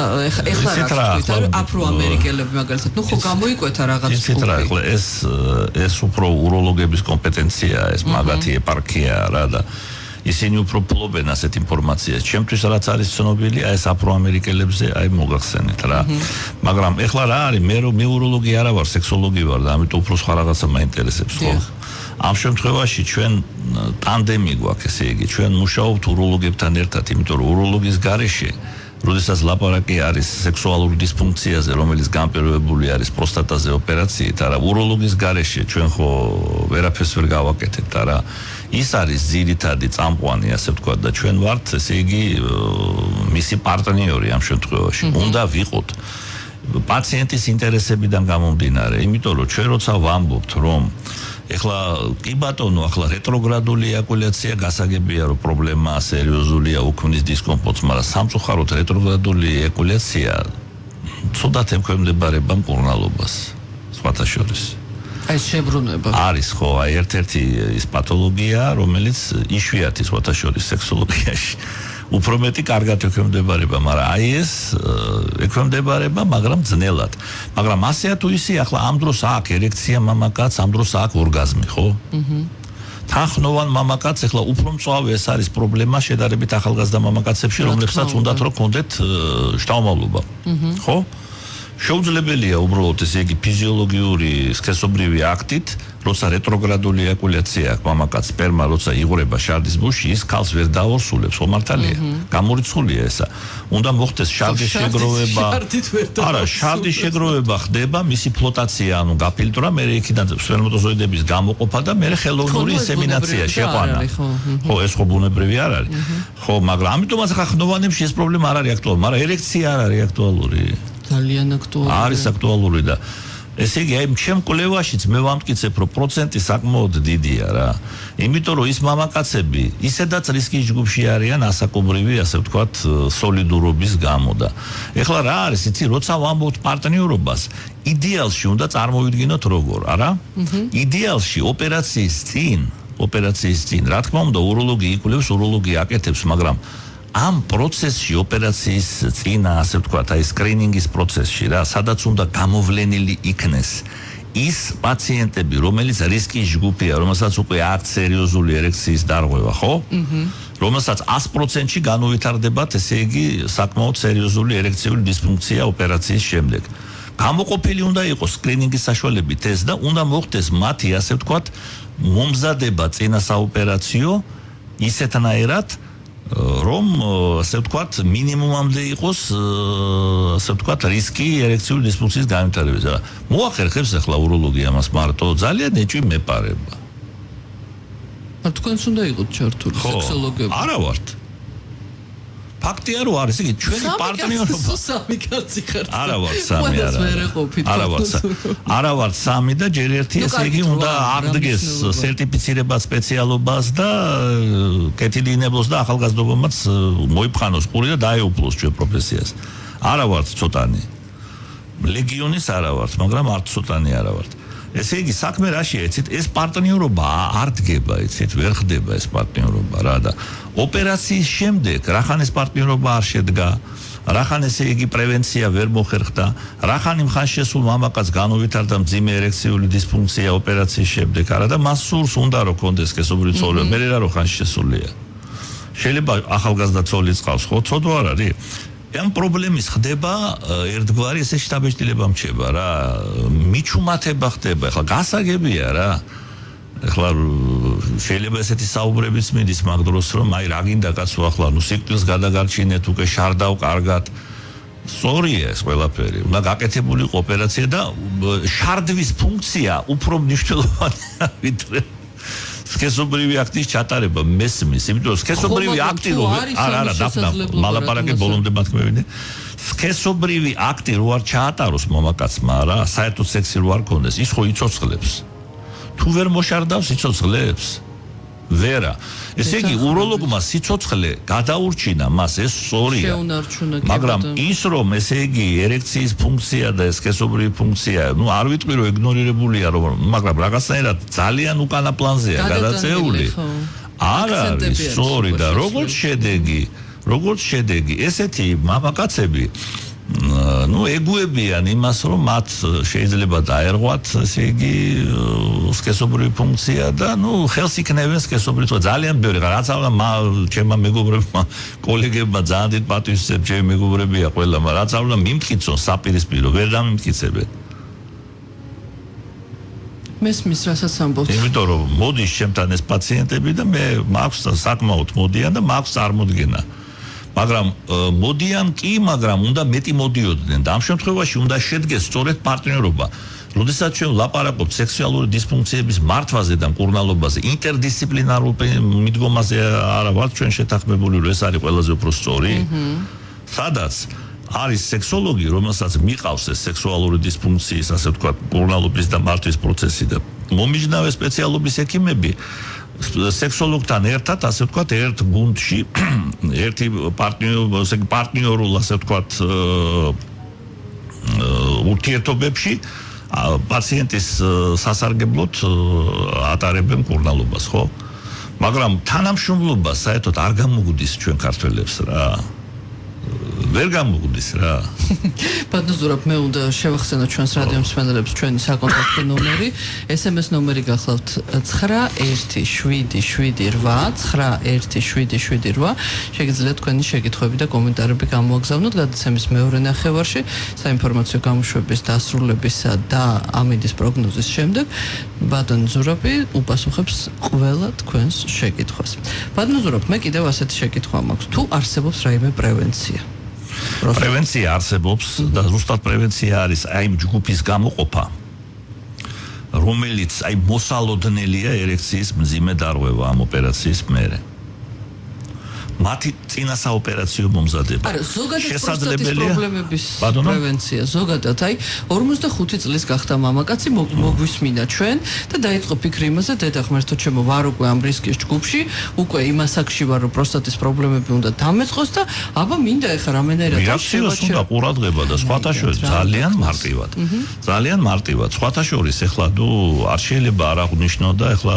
ეხლა რა თქვით, აფროამერიკელები მაგალითად, ხო გამოიკვეთა რაღაც ჯგუფი. იცით რა, ეხლა ეს უფრო უროლოგების კომპეტენციაა, ეს მაგათი ეპარქია რა და ისინი უფრო ფლობენ ასეთ ინფორმაციას. ჩემთვის რაც არის ცნობილი, აი ეს აფროამერიკელებზე, აი მოგახსენეთ რა. მაგრამ ეხლა რა არის, მე უროლოგი არა ვარ, სექსოლოგი ვარ და ამიტომ უფრო სხვა რაღაცა მაინტერესებს ხო. ამ შემთხვევაში ჩვენ ტანდემი გვაქვს, ესე იგი, ჩვენ მუშაობთ უროლოგებთან ერთად, იმიტომ რომ უროლოგის გარეშე, როდესაც ლაპარაკი არის სექსუალური დისფუნქციაზე, რომელიც განპირობებული არის პროსტატაზე ოპერაციით, არა, უროლოგის გარეშე ჩვენ ხო ვერაფერს ვერ გავაკეთებთ, არა. ის არის ძირითადი წამყვანი, ასე ვთქვათ, და ჩვენ ვართ, ესე იგი, მისი პარტნიორი ამ შემთხვევაში. უნდა ვიყოთ პაციენტის ინტერესებიდან გამომდინარე, იმიტომ რომ ჩვენ როცა ვამბობთ, რომ ეხლა კი ბატონო, ახლა რეტროგრადული ეაკულაცია გასაგებია, რომ პრობლემაა სერიოზულია, უქმნის დისკომფორტს, მაგრამ სამწუხაროდ რეტროგრადული ეაკულაცია ცუდად ემქვემდებარება მკურნალობას, სხვათა შორის. აი შებრუნება არის ხო, აი ერთ-ერთი ის პათოლოგია, რომელიც იშვიათი სხვათა შორის სექსოლოგიაში უფრო მეტი კარგად ექვემდებარება, მაგრამ აი ეს ექვემდებარება, მაგრამ ძნელად. მაგრამ ასეა თუ ისე, ახლა ამ დროს აქვს ერექცია მამაკაცს, ამ დროს აქვს ორგაზმი, ხო? თანხმოვან მამაკაცს ახლა უფრო მწვავე ეს არის პრობლემა შედარებით ახალგაზრდა მამაკაცებში, რომლებსაც უნდათ რომ კონდეთ შთამომავლობა. ხო? შეუძლებელია უბრალოდ ესე იგი ფიზიოლოგიური სქესობრივი აქტით, როცა რეტროგრადული ეაკულაცია აქვს მამაკაცს, სპერმა როცა იღვრება შარდის ბუში, ის ქალს ვერ დაორსულებს, ხო მართალია? გამორიცხულია ესა. უნდა მოხდეს შარდის შეგროვება. არა, შარდის შეგროვება ხდება, მისი ფლოტაცია, ანუ გაფილტრა, მე იქიდან სპერმატოზოიდების გამოყოფა და მე ხელოვნური ინსემინაცია შეყვანა. ხო, ეს ხო ბუნებრივი არ არის. ხო, მაგრამ ამიტომაც ხა ხნოვანებში ეს პრობლემა არ არის აქტუალური, მაგრამ ერექცია არ არის აქტუალური. ძალიან აქტუალური. არის აქტუალური და ესე იგი, აი ჩემ კვლევაშიც მე ვამტკიცებ, რომ პროცენტი საკმაოდ დიდია რა. იმიტომ რომ ის მამაკაცები ისედაც რისკის ჯგუფში არიან ასაკობრივი, ასე ვთქვათ, სოლიდურობის გამო და ეხლა რა არის, იცი, როცა ვამბობთ პარტნიორობას, იდეალში უნდა წარმოვიდგინოთ როგორ, არა? იდეალში ოპერაციის წინ, რა თქმა უნდა, უროლოგი იკვლევს, უროლოგი აკეთებს, მაგრამ ამ პროცესში ოპერაციის წინა, ასე ვთქვათ, აი სკრინინგის პროცესში რა, სადაც უნდა გამოვლენილი იქნეს ის პაციენტები, რომელიც რისკის ჯგუფია, რომელსაც უკვე აქვს სერიოზული ერექციის დარღვევა, ხო? რომელსაც 100%-ში განუვითარდებათ, ესე იგი, საკმაოდ სერიოზული ერექციული დისფუნქცია ოპერაციის შემდეგ. გამოყოფილი უნდა იყოს სკრინინგის საშუალებით ეს და უნდა მოხდეს მათი, ასე ვთქვათ, მომზადება წინა საოპერაციო ისეთნაირად, რომ, ასე ვთქვათ, მინიმუმამდე იყოს, ასე ვთქვათ, რისკი ერექციული დისფუნქციის განვითარების. მოახერხებს ახლა უროლოგია მას მარტო, ძალიან ეჭვი მეპარება. თქვენს უნდა იყოთ ჩართული სექსოლოგები. არა ვართ. ფაქტია რომ არის, იგი ჩვენი პარტნიორობა. სამი კაცი ხართ. არა ვართ სამი, არა ვართ სამი და ჯერ ერთი, ესე იგი უნდა აღდგეს სერტიფიცირება სპეციალობას და კეთილინებლოს და ახალგაზრდობამაც მოიფხანოს ყური და დაეუფლოს ჩვენ პროფესიას. არა ვართ ცოტანი. ლეგიონის არა ვართ, მაგრამ არც ცოტანი არა ვართ. ესე იგი საქმე რაშია, იცით, ეს პარტნიორობა არ დგება, იცით, ვერ ხდება ეს პარტნიორობა რა და ოპერაციის შემდეგ რახან ეს პარტნიორობა არ შედგა, რახან ესე იგი პრევენცია ვერ მოხერხდა, რახან იმ ხანშესულ მამაკაც განუვითარდა მძიმე ერექციული დისფუნქცია ოპერაციის შემდეგ, არა და მას სურს უნდა რომ კონდეს სქესობრივი ცოლი, მე რა რო ხანშესულია. შეიძლება ახალგაზრდა ცოლიც ყავს, ხო, ცოდვა არ არის? ამ პრობლემის ხდება ერთგვარი ესე შთაბეჭდილება მჩება რა, მიჩუმათება ხდება, ახლა გასაგებია რა. ახლა შეიძლება ესეთი საუბრებიც მიდის მაგ დროს რომ აი რა გინდა კაცო ახლა ნუ სიკვდილს გადაგარჩინეთ უკვე შარდავ კარგად. სწორია ეს ყველაფერი. უნდა გაკეთებული იყო ოპერაცია და შარდვის ფუნქცია უფრო მნიშვნელოვანია ვიდრე სქესობრივი აქტის ჩატარება მესმის, იმიტომ სქესობრივი აქტი არა მალაპარაკე ბოლომდე მათქმევინე. სქესობრივი აქტი რო არ ჩაატაროს მამაკაცმა რა, საერთოდ სექსი რო არ ქონდეს, ის ხო იცოცხლებს. თუ ვერ მოშარდავს იცოცხლებს. ვერა. ესე იგი უროლოგმა სიცოცხლე გადაურჩინა მას, ეს სწორია. მაგრამ ის რომ ესე იგი ერექციის ფუნქცია და სქესობრივი ფუნქცია, ნუ არ ვიტყვი რომ იგნორირებულია რომ, მაგრამ რაღაცნაირად ძალიან უკანა პლანზეა გადაწეული. არ არის სწორი და როგორც შედეგი, ესეთი მამაკაცები ნუ ეგუებიან იმას რომ მათ შეიძლება დაერღვათ ესე იგი სქესობრივი ფუნქცია და ნუ ხელს იქნევენ სქესობრივი ძალიან ბევრი რაც ახლა ჩემმა მეგობრებმა კოლეგებმა ძალიან დიდ პატივს ეცემ ჩემი მეგობრებია ყველა რაც ახლა მიმტკიცონ საპირისპირო ვერ დამიმტკიცებენ მესმის რასაც ამბობთ იმიტომ რომ მოდის ჩემთან ეს პაციენტები და მე მაქვს საკმაოდ მოდიან და მაქვს წარმოდგენა მაგრამ მოდიან კი, მაგრამ უნდა მეტი მოდიოდნენ და ამ შემთხვევაში უნდა შედგეს სწორედ პარტნიორობა. როდესაც ჩვენ ვლაპარაკობთ სექსუალური დისფუნქციების მართვაზე და მკურნალობაზე, ინტერდისციპლინარულ მიდგომაზე არა ვართ ჩვენ შეთანხმებული, რომ ეს არის ყველაზე უფრო სწორი. სადაც არის სექსოლოგი, რომელსაც მიყავს ეს სექსუალური დისფუნქციის, ასე ვთქვათ, მკურნალობის და მართვის პროცესი და მომიჯნავე სპეციალობის ექიმები სექსოლოგთან ერთად, ასე ვთქვათ, ერთ გუნდში, ერთი პარტნიორულ, ასე ვთქვათ, ურთიერთობებში პაციენტის სასარგებლოდ ატარებენ მკურნალობას, ხო? მაგრამ თანამშრომლობა საერთოდ არ გამოგვდის ჩვენ ქართველებს რა. ვერ გამოგვდის რა. ბატონო ზურაბ, მე უნდა შევახსენო ჩვენს რადიო მსმენელებს ჩვენი საკონტაქტო ნომერი. SMS ნომერი გახლავთ 9177891778. შეგიძლიათ თქვენი შეკითხვები და კომენტარები გამოაგზავნოთ გადაცემის მეორე ნახევარში, საინფორმაციო გამოშვების დასრულებისა და ამინდის პროგნოზის შემდეგ. ბატონო ზურაბი უპასუხებს ყველა თქვენს შეკითხვას. ბატონო ზურაბ, მე კიდევ ასეთი შეკითხვა მაქვს. თუ არსებობს რაიმე პრევენცია? პრევენცია არსებობს და ზუსტად პრევენცია არის აი იმ ჯგუფის გამოყოფა, რომელიც აი მოსალოდნელია ერექციის მძიმე დარღვევა ამ ოპერაციის მერე. მათი წინა საოპერაციო მომზადება. არა, ზოგადად პროსტატის პრობლემების პრევენცია, ზოგადად აი 45 წლის გახდა მამაკაცი, მოგვისმინა ჩვენ და დაიწყო ფიქრი იმაზე, დედა ღმერთო ჩემო, ვარ უკვე ამ რისკის ჯგუფში, უკვე იმ ასაკში ვარ, რომ პროსტატის პრობლემები უნდა დამეწყოს და აბა მინდა ეხა რამენერად რეაქციას უნდა ყურადღება და სხვათა შორის ძალიან მარტივად. ძალიან მარტივად. სხვათა შორის ეხლა თუ არ შეიძლება არ აღნიშნო და ეხლა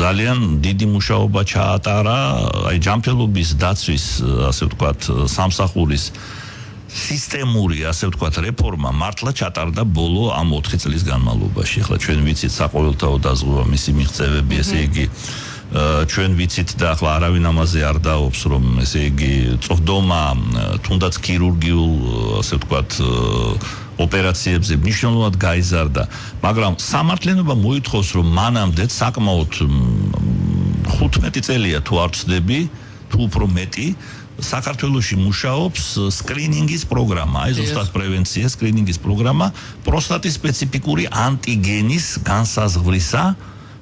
ძალიან დიდი მუშაობა ჩაატარა აი ჯანმრთელობის დაცვის, ასე ვთქვათ, სამსახურის სისტემური, ასე ვთქვათ, რეფორმა მართლა ჩატარდა ბოლო ამ 4 წლის განმავლობაში. ახლა ჩვენ ვიცით საყოველთაო დაზღვევა, მისი მიღწევები, ესე იგი ჩვენ ვიცით და ახლა არავინ ამაზე არ დაობს, რომ ესე იგი წვდომა თუნდაც ქირურგიულ, ასე ვთქვათ, ოპერაციებზე მნიშვნელოვნად გაიზარდა, მაგრამ სამართლიანობა მოითხოვს, რომ მანამდე საკმაოდ 15 წელია თუ არ ვცდები, თუ უფრო მეტი საქართველოში მუშაობს სკრინინგის პროგრამა, აი ზუსტად პრევენცია, სკრინინგის პროგრამა, პროსტატის სპეციფიკური ანტიგენის განსაზღვრისა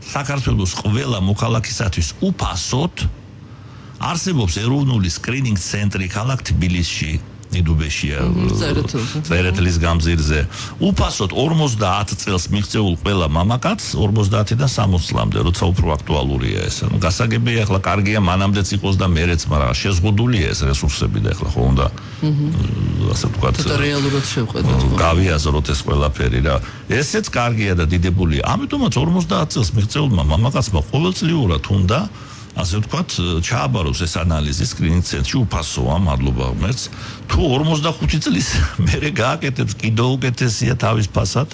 საქართველოს ყველა მოქალაქისათვის უფასოდ არსებობს ეროვნული სკრინინგ ცენტრი ქალაქ თბილისში, ნიდუბეშია, წერეთლის გამზირზე. უფასოდ 50 წელს მიღწეულ ყველა მამაკაცს 50-დან 60 წლამდე, როცა უფრო აქტუალურია ეს. ანუ გასაგებია, ახლა კარგია მანამდეც იყოს და მერეც, მაგრამ შეზღუდულია ეს რესურსები და ახლა ხო უნდა ასე ვთქვათ, რეალურად შევხედოთ. გავიაზროთ ეს ყველაფერი რა. ესეც კარგია და დიდებულია. ამიტომაც 50 წელს მიღწეულმა მამაკაცმა ყოველწლიურად უნდა ასე ვთქვათ, ჩააბაროს ეს ანალიზი სკრინინგ ცენტრში უფასოა, მადლობა ღმერთს. თუ 45 წლის მერე გააკეთებს, კიდევ უკეთესია თავის ფასად,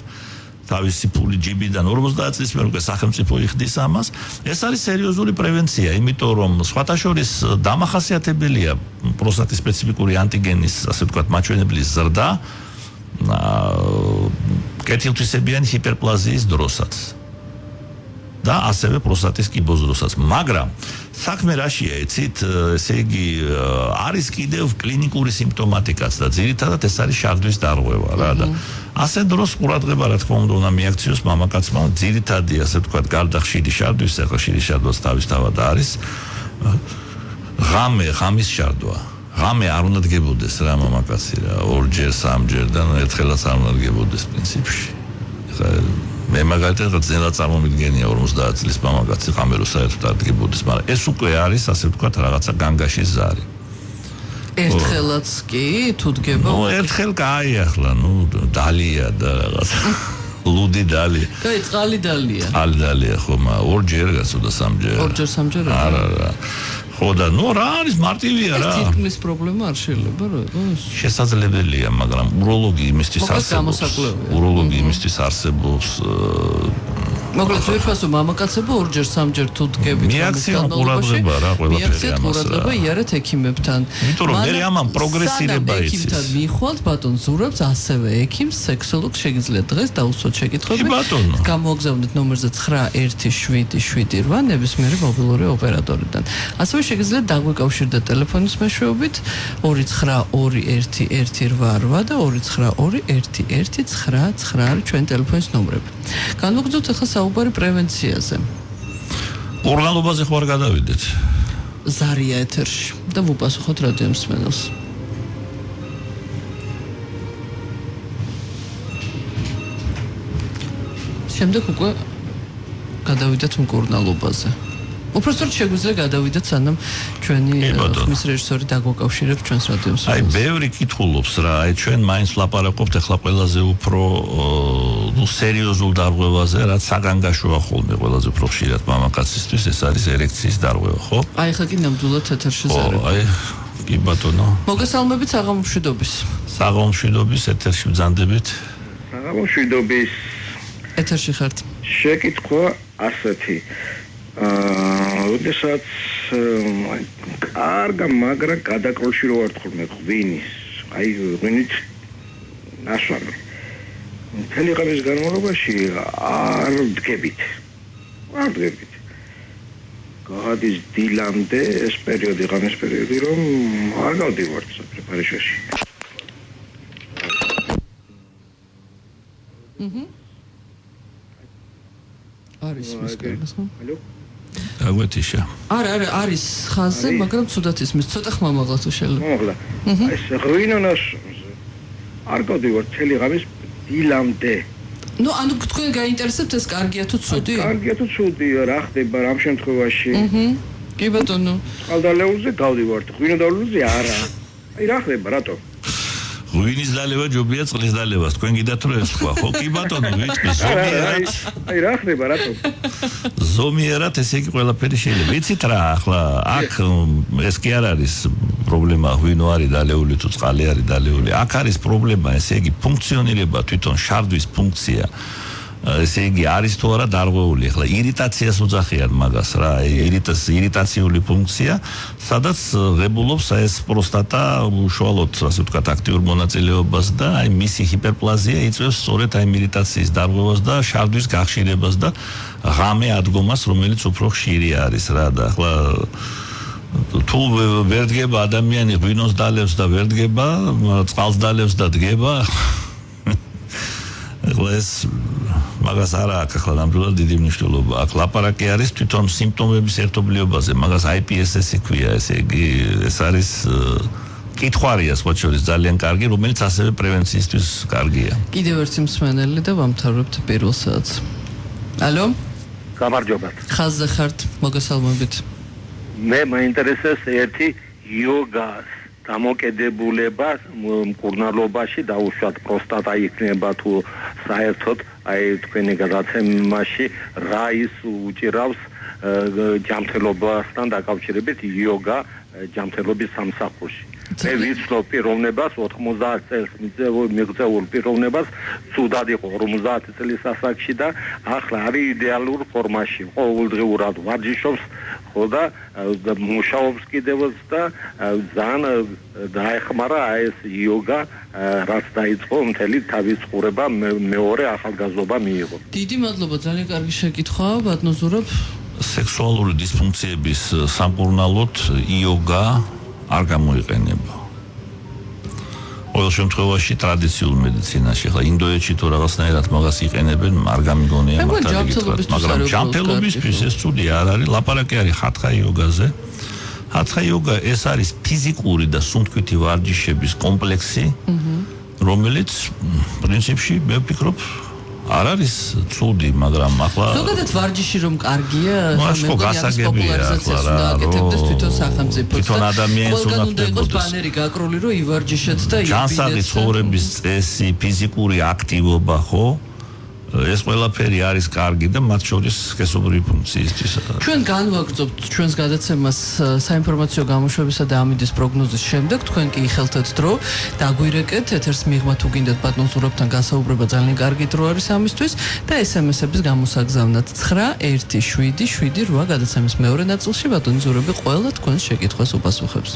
თავისი ფული ჯიბიდან 50 წლის მერე უკვე სახელმწიფო იხდის ამას. ეს არის სერიოზული პრევენცია, იმიტომ რომ სხვათა შორის დამახასიათებელია პროსტატის სპეციფიკური ანტიგენის, ასე ვთქვათ, მაჩვენებლის ზრდა კეთილთვისებიანი ჰიპერპლაზიის დროსაც. და ასევე პროსტატის კიბოს დროსაც, მაგრამ საქმე რაშია, იცით, ესე იგი არის კიდევ კლინიკური სიმპტომატიკაც და ძირითადად ეს არის შარდვის დარღვევა რა და ასე დროს ყურადღება რა თქმა უნდა მიაქციოს მამაკაცმა, ძირითადი ასე ვთქვათ, გარდა ხშირი შარდვის, ახლა ხშირი შარდვაც თავისთავად არის ღამის შარდვა. ღამე არ უნდა დგებოდეს რა მამაკაცი რა, 2-ჯერ, 3-ჯერ და ერთხელაც არ უნდა დგებოდეს პრინციპში. მე მაგალითად ძნელად წარმომიდგენია 50 წლის მამაკაცი ღამე რო საერთოდ არ დგებოდეს, მაგრამ ეს უკვე არის, ასე ვთქვათ, რაღაცა განგაშის ზარი. ერთხელაც კი თუ დგება? ნუ ერთხელ კაი ახლა, ნუ დალია და რაღაცა ლუდი დალია. კაი, წყალი დალია. წყალი დალია ხო, მაგრამ 2-ჯერ გასო და 3-ჯერ. 2-ჯერ 3-ჯერ? არა. ხო და ნუ რა არის მარტივია რა. ეს თითქმის პრობლემა არ შეიძლება რა იყოს. შესაძლებელია, მაგრამ უროლოგი იმისთვის არსებობს. უროლოგი იმისთვის არსებობს. მოკლედ ვიფასო მამაკაცებო 2-ჯერ 3-ჯერ თუ დგებით მიაქციონ ყურადღება რა ყველაფერი ამას. მიაქციეთ ყურადღება იარეთ ექიმებთან. იმიტომ რომ მე ამან პროგრესირება იცის. ექიმთან მიხვალთ ბატონ ზურაბს ასევე ექიმს სექსოლოგს შეგიძლიათ დღეს დაუსვათ შეკითხვები. გამოგზავნეთ ნომერზე 917778 ნებისმიერი მობილური ოპერატორიდან. ასევე შეგიძლიათ დაგვეკავშირდეთ ტელეფონის მეშვეობით 292118 და 292119 არის ჩვენი ტელეფონის ნომრები. განვაგრძოთ ახლა საუბარი პრევენციაზე. ყურადღებაზე ხო არ გადავიდეთ? ზარია ეთერში და ვუპასუხოთ რადიო მსმენელს. შემდეგ უკვე გადავიდეთ მკურნალობაზე. უпростоრ შეგვიძლია გადავიდეთ სანამ ჩვენი ხმის რეჟისორი დაგვაკავშირებს ჩვენს რადიო მსმენელს. აი ბევრი კითხულობს რა, აი ჩვენ მაინც ვლაპარაკობთ ახლა ყველაზე უფრო სერიოზულ დარღვევაზე, რაც საგანგაშოა ხოლმე ყველაზე უფრო ხშირად მამაკაცისთვის, ეს არის ერექციის დარღვევა, ხო? აი ახლა კი ნამდვილად ეთერში ზარება. აი კი ბატონო. მოგესალმებით საღამომშვიდობის. საღამომშვიდობის ეთერში ვძანდებით. საღამომშვიდობის. ეთერში ხართ. შეკითხვა ასეთი. როდესაც კარგა მაგრა გადაკროლში რო ვარ ხოლმე ღვინის, აი ღვინით ნასვამი. მთელი ღამის განმავლობაში არ დგებით. გადის დილამდე ეს პერიოდი, ღამის პერიოდი, რომ არ გავდივართ საპრეპარაშოში. არის მისკერს ხო? ალო? აგვეთიშა. არა, არის ხაზზე, მაგრამ ცუდად ისმის, ცოტა ხმამაღლა თუ შეიძლება. მაღლა. ეს ღვინონას არ გავდივართ მთელი ღამის დილამდე. ნუ ანუ თქვენ გაინტერესებთ ეს კარგია თუ ცუდი? კარგია თუ ცუდია, რა ხდება რამ შემთხვევაში? კი ბატონო. წყალდალეულზე გავდივართ, ღვინოდალეულზე არა. აი რა ხდება, რატო? ღვინის დალევა ჯობია წყლის დალევას თქვენ გიდათ რომ ეს თქვა ხო კი ბატონო ვიცი ზომიერად აი რა ხდება რატო ზომიერად ესე იგი ყველაფერი შეიძლება ვიცით რა ახლა აქ ეს კი არ არის პრობლემა ღვინო არის დალეული თუ წყალი არის დალეული აქ არის პრობლემა ესე იგი ფუნქციონირება თვითონ შარდვის ფუნქცია ესე იგი არის თუ არა დარღვეული ახლა ირიტაციას უძახიან მაგას რა ირიტაციული ფუნქცია სადაც ღებულობს ეს პროსტატა უშუალოდ ასე ვთქვათ აქტიურ მონაწილეობას და აი მისი ჰიპერპლაზია იწვევს სწორედ აი ირიტაციის დარღვევას და შარდვის გახშირებას და ღამე ადგომას რომელიც უფრო ხშირი არის რა და ახლა თუ ვერ დგება ადამიანი ღვინოს დალევს და ვერ დგება წყალს დალევს და დგება ეს მაგას არა აქვს ახლა ნამდვილად დიდი მნიშვნელობა. აქ ლაპარაკი არის თვითონ სიმპტომების ერთობლიობაზე, მაგას IPSS-ი ქვია, ესე იგი ეს არის კითხვარია სხვა შორის ძალიან კარგი, რომელიც ასევე პრევენციისთვის კარგია. კიდევ ერთი მსმენელი და ვამთავრებთ პირველ საათს. ალო? გამარჯობა. ხაზზე ხართ, მოგესალმებით. მე მაინტერესებს ერთი იოგას დამოკიდებულება მკურნალობაში და უშუალოდ პროსტატა იქნება თუ საერთოდ აი თქვენი გადაცემაში რა ის უჭირავს ჯანმრთელობასთან დაკავშირებით იოგა ჯანმრთელობის სამსახურში. მე ვიცნობ პიროვნებას 90 წელს მიღწეულ პიროვნებას ცუდად იყო 50 წლის ასაკში და ახლა არის იდეალურ ფორმაში ყოველდღიურად ვარჯიშობს ხო და მუშაობს კიდევაც და ძალიან დაეხმარა ეს იოგა რაც დაიწყო მთელი თავის ყურება მეორე ახალგაზრდობა მიიღო. დიდი მადლობა ძალიან კარგი შეკითხვაა ბატონო ზურაბ. სექსუალური დისფუნქციების სამკურნალოდ იოგა არ გამოიყენება. ყოველ შემთხვევაში ტრადიციულ მედიცინაში, ხა ინდოეთში თუ რაღაცნაირად მაგას იყენებენ, არ გამიგონია მაგალითად, მაგრამ ჯანმრთელობისთვის ეს ცუდი არ არის, ლაპარაკი არის ჰათხა იოგაზე. ჰათხა იოგა ეს არის ფიზიკური და სუნთქვითი ვარჯიშების კომპლექსი, რომელიც პრინციპში მე ვფიქრობ არ არის ცუდი, მაგრამ ახლა ზოგადად ვარჯიში რომ კარგია, მე პოპულარიზაციას უნდა აკეთებდეს თვითონ სახელმწიფო. თვითონ ადამიანს უნდა ხდებოდეს ბანერი გაკრული, რომ ივარჯიშეთ და იბინეთ. ჯანსაღი ცხოვრების წესი, ფიზიკური აქტივობა, ხო? ეს ყველაფერი არის კარგი და მათ შორის სქესობრივი ფუნქციისთვის. ჩვენ განვაგრძობთ ჩვენს გადაცემას საინფორმაციო გამოშვებისა და ამინდის პროგნოზის შემდეგ, თქვენ კი იხელთეთ დრო, დაგვირეკეთ, ეთერს მიღმა თუ გინდათ ბატონ ზურაბთან გასაუბრება ძალიან კარგი დრო არის ამისთვის და SMS-ების გამოსაგზავნად 917778 გადაცემის მეორე ნაწილში ბატონ ზურაბი ყველა თქვენს შეკითხვას უპასუხებს.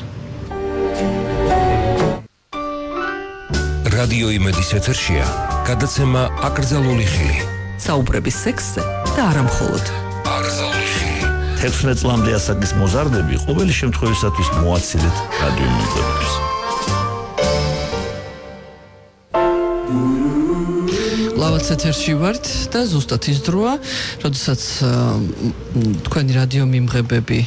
რადიო იმედის ეთერშია გადაცემა აკრძალული ხილი. საუბრების სექსზე და არა მხოლოდ. აკრძალული ხილი. 16 წლამდე ასაკის მოზარდები ყოველი შემთხვევისათვის მოაცილეთ რადიო იმედს. ლავაც ეთერში ვართ და ზუსტად ის დროა, როდესაც თქვენი რადიო მიმღებები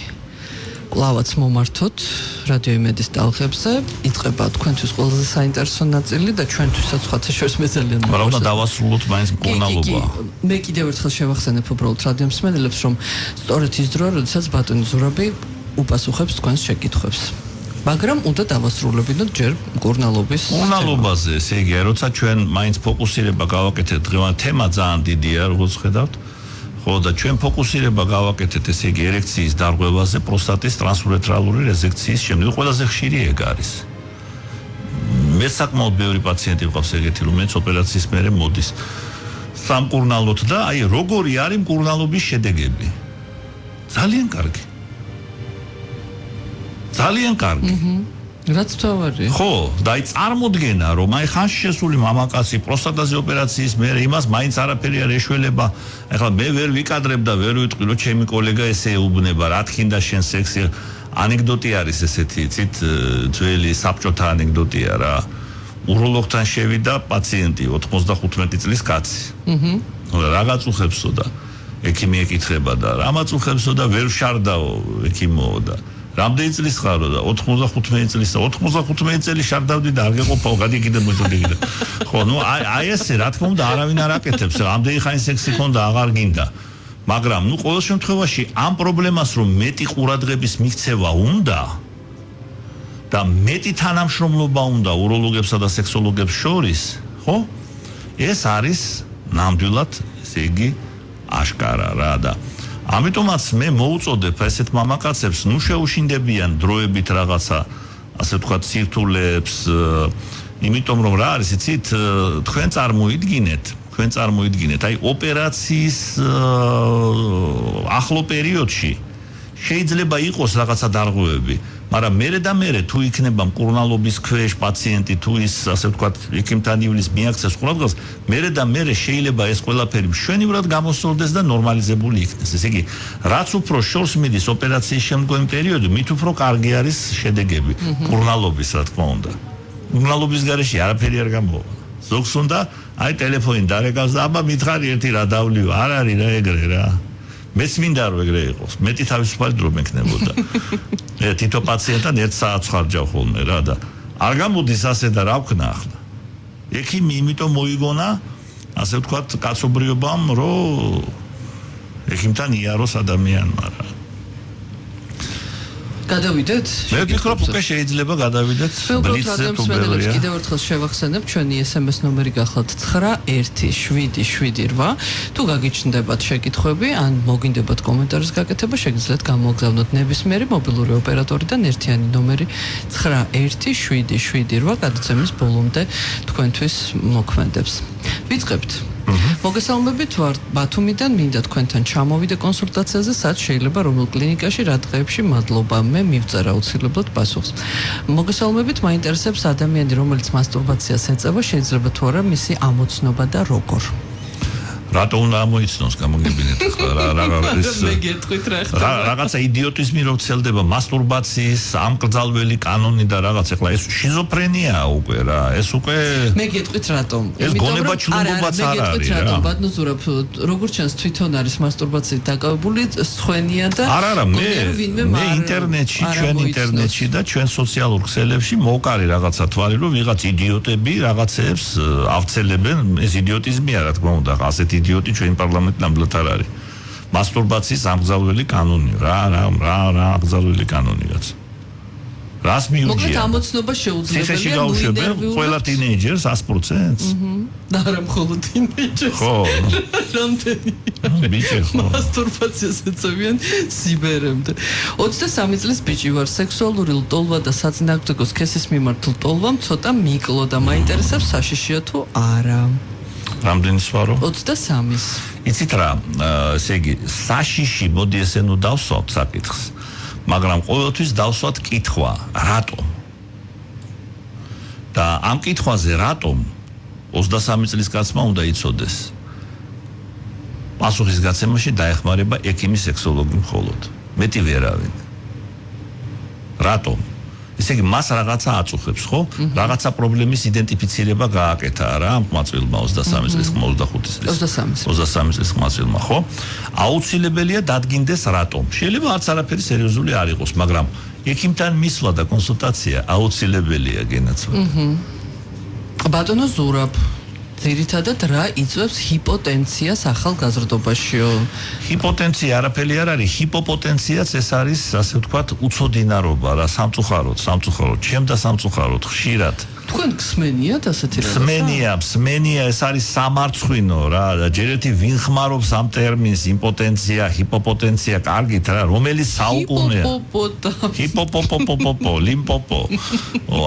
ლავაც მომართოთ რადიო იმედის ტალღებზე, იწყება თქვენთვის ყველაზე საინტერესო ნაწილი და ჩვენთვისაც სხვათა შორის მე ძალიან მაგრამ უნდა დავასრულოთ მაინც მკურნალობა. მე კიდევ ერთხელ შევახსენებ უბრალოდ რადიო მსმენელებს, რომ სწორედ ის დროა, როდესაც ბატონი ზურაბი უპასუხებს თქვენს შეკითხვებს. მაგრამ უნდა დავასრულებინოთ ჯერ მკურნალობაზე, ესე იგი, როცა ჩვენ მაინც ფოკუსირება გავაკეთეთ, დღევანდელ თემა ძალიან დიდია, როგორც ხედავთ. ხო და ჩვენ ფოკუსირება გავაკეთეთ ესე იგი ერექციის დარღვევაზე, პროსტატის ტრანსურეთრალური რეზექციის შემდეგ ყველაზე ხშირი ეგ არის. მე საკმაოდ ბევრი პაციენტი მყავს ეგეთი, რომელიც ოპერაციის მერე მოდის სამკურნალოდ და აი როგორი არის მკურნალობის შედეგები. ძალიან კარგი. ძალიან კარგი. რაც თავარია. ხო, და აი წარმოდგენა, რომ აი ხანში შესული მამაკაცი პროსტატაზე ოპერაციის მერე იმას მაინც არაფერი არ ეშველება. ეხლა მე ვერ ვიკადრებ და ვერ ვიტყვი, რომ ჩემი კოლეგა ესე ეუბნება, რა თქინდა შენ სექსი. ანეკდოტი არის ესეთი, იცით, ძველი საბჭოთა ანეკდოტია რა. უროლოგთან შევიდა პაციენტი 95 წლის კაცი. რაღაც უხებსო და ექიმი ეკითხება და რამაც უხებსო და ვერ შარდაო ექიმო და რამდენი წლის ხარო და 95 წლის და 95 წელი შარდავდი და არ გეყოფაო გადიგიდე მოჭრიგიდე. ხო, ნუ აი ესე რა თქმა უნდა არავინ არ აკეთებს, ამდენი ხანი სექსი ქონდა აღარ გინდა. მაგრამ ნუ ყოველ შემთხვევაში ამ პრობლემას რომ მეტი ყურადღების მიქცევა უნდა და და მეტი თანამშრომლობა უნდა უროლოგებსა და სექსოლოგებს შორის, ხო? ეს არის ნამდვილად, ესე იგი, აშკარა რა და ამიტომაც მე მოუწოდებ ესეთ მამაკაცებს, ნუ შეუშინდებიან დროებით რაღაცა, ასე ვთქვათ, სირთულეებს, იმიტომ რომ რა არის, იცით, თქვენ წარმოიდგინეთ, აი ოპერაციის ახლო პერიოდში შეიძლება იყოს რაღაცა დარღვევები, მაგრამ მერე თუ იქნება მკურნალობის ქვეშ პაციენტი, თუ ის ასე ვთქვათ, ექიმთან ივლის მიაქცევს ყურადღებას, მერე შეიძლება ეს ყველაფერი მშვენივრად გამოსწორდეს და ნორმალიზებული იქნეს. ესე იგი, რაც უფრო შორს მიდის ოპერაციის შემდგომი პერიოდი, მით უფრო კარგი არის შედეგები მკურნალობის, რა თქმა უნდა. მკურნალობის გარეშე არაფერი არ გამოვა. ზოგს უნდა აი ტელეფონი დარეკავს და აბა მითხარი ერთი რა დავლიო, არ არის რა ეგრე რა. მეც მინდა რომ ეგრე იყოს. მეტი თავისუფალი დრო მექნებოდა. თითო პაციენტთან 1 საათს ხარჯავ ხოლმე რა და არ გამოდის ასე და რა ვქნა ახლა. ექიმი იმიტომ მოიგონა, ასე ვთქვათ, კაცობრიობამ, რომ ექიმთან იაროს ადამიანმა რა. გადავიდეთ? მე ვფიქრობ, უკვე შეიძლება გადავიდეთ. ბლიცზე თუ ბევრია. კიდევ ერთხელ შევახსენებ, ჩვენი SMS ნომერი გახლავთ 91778. თუ გაგიჩნდებათ შეკითხვები, ან მოგინდებათ კომენტარის გაკეთება, შეგიძლიათ გამოგზავნოთ ნებისმიერი მობილური ოპერატორიდან ერთიანი ნომერი 91778 გადაცემის ბოლომდე თქვენთვის მოქმედებს. ვიწყებთ. მოგესალმებით ვარ ბათუმიდან, მინდა თქვენთან ჩამოვიდე კონსულტაციაზე, სად შეიძლება რომელ კლინიკაში რა დღეებში, მადლობა, მე მივწერა აუცილებლად პასუხს. მოგესალმებით, მაინტერესებს ადამიანი, რომელიც მასტურბაციას ეწევა, შეიძლება თუ არა მისი ამოცნობა და როგორ. რატო უნდა ამოიცნოს გამოგებინეთ ახლა მე გეტყვით რა ხდება რაღაცა იდიოტიზმი რო ცელდება მასტურბაციის ამკრძალველი კანონი და რაღაც ახლა ეს შიზოფრენიაა უკვე რა ეს უკვე მე გეტყვით რატომ ეს გონება ჩლუბობაც არ არის რა ბატონო ზურაბ როგორც ჩანს თვითონ არის მასტურბაციით დაკავებული სხვენია და არა მე ჩვენ ინტერნეტში და ჩვენ სოციალურ ქსელებში მოვკარი რაღაცა თვალი რომ ვიღაც იდიოტები რაღაცებს ავცელებენ ეს იდიოტიზმია რა თქმა უნდა ასეთი იდიოტი ჩვენ პარლამენტში ნამდვილად არ არის. მასტურბაციის ამგზავრელი კანონი რა ამგზავრელი კანონიაც. რას მიუჯია? მოკლედ ამოცნობა შეუძლებელია ნუინერვიულად. ყველა თინეიჯერს 100%-ს. და არა მხოლოდ თინეიჯერს. ხო. რამდენი? ბიჭი ხო. მასტურბაციას ეწევიან სიბერემდე. 23 წლის ბიჭი ვარ, სექსუალური ლტოლვა და საწინააღმდეგო სქესის მიმართ ლტოლვამ ცოტა მიკლო და მაინტერესებს საშიშია თუ არა. რამდენის ვარო? 23-ის. იცით რა, ესე იგი, საშიში მოდი ესე ნუ დავსვათ საკითხს. მაგრამ ყოველთვის დავსვათ კითხვა, რატომ? და ამ კითხვაზე რატომ 23 წლის კაცმა უნდა იცოდეს? პასუხის გაცემაში დაეხმარება ექიმი სექსოლოგი მხოლოდ. მეტი ვერავინ. რატომ? ესე იგი მას რაღაცა აწუხებს, ხო? რაღაცა პრობლემის იდენტიფიცირება გააკეთა რა ამ ყმაწვილმა 23 წლის 23 წლის ყმაწვილმა, ხო? აუცილებელია დადგინდეს რატომ. შეიძლება არც არაფერი სერიოზული არ იყოს, მაგრამ ექიმთან მისვლა და კონსულტაცია აუცილებელია გენაცვლად. ბატონო ზურაბ ძირითადად რა იწვევს ჰიპოტენციას ახალგაზრდობაშიო? ჰიპოტენცია არაფერი არ არის, ჰიპოპოტენციაც ეს არის, ასე ვთქვათ, უცოდინარობა რა, სამწუხაროდ, ჩემ და სამწუხაროდ ხშირად. თქვენ გსმენიათ ასეთი რაღაცა? მსმენია, ეს არის სამარცხვინო რა, ჯერ ერთი ვინ ხმარობს ამ ტერმინს, იმპოტენცია, ჰიპოპოტენცია, კარგით რა, რომელიც საუკუნეა. ჰიპოპოპოპოპოპო, ლიმპოპო.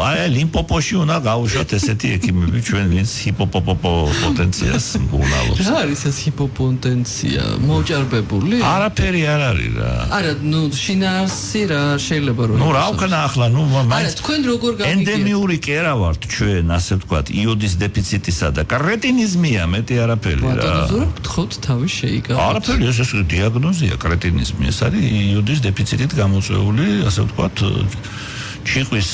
აი ლიმპოპოში უნდა გავუშვათ ესეთი ექიმები ჩვენ, ვინც ჰიპოპოპოპოტენციას მგუნალობს. რა არის ეს ჰიპოპოტენცია? მოუჭარბებული? არაფერი არ არის რა. არა, ნუ შინაარსი რა შეიძლება რომ. ნუ რა ვქნა ახლა, ნუ არა, თქვენ როგორ გავიგეთ? ენდემიური კერა ვართ ჩვენ, ასე ვთქვათ, იოდის დეფიციტისა და კრეტინიზმია, მეტი არაფერი რა. ბატონო ზურაბ, გთხოვთ თავი შეიკავოთ. არაფერი, ეს დიაგნოზია, კრეტინიზმი, ეს არის იოდის დეფიციტით გამოწვეული, ასე ვთქვათ, ჩიყვის,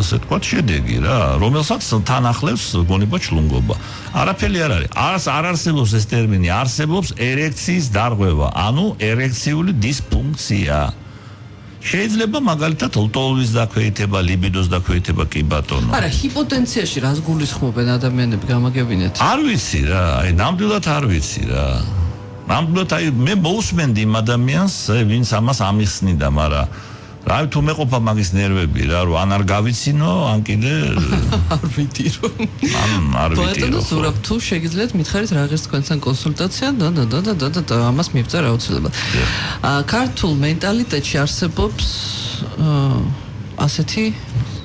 ასე ვთქვათ, შედეგი რა, რომელსაც თან ახლავს გონება ჩლუნგობა. არაფერი არ არის. არ არსებობს ეს ტერმინი, არსებობს ერექციის დარღვევა, ანუ ერექციული დისფუნქცია. შეიძლება მაგალითად ლტოლვის დაქვეითება, ლიბიდოს დაქვეითება კი ბატონო. არა, ჰიპოტენციაში რას გულისხმობენ ადამიანები, გამაგებინეთ? არ ვიცი რა, აი ნამდვილად არ ვიცი რა. ნამდვილად აი მე მოусმენდი იმ ადამიანს, ვინც ამას ამიხსნიდა, მაგრამ რა თუ მეყოფა მაგის ნერვები რა რომ ან არ გავიცინო ან კიდე არ ვიტირო არ ვიტირო ზურაბ თუ შეგიძლიათ მითხარით რაღაც თქვენთან კონსულტაცია და ამას მივწერა აუცილებლად ქართულ მენტალიტეტში არსებობს ასეთი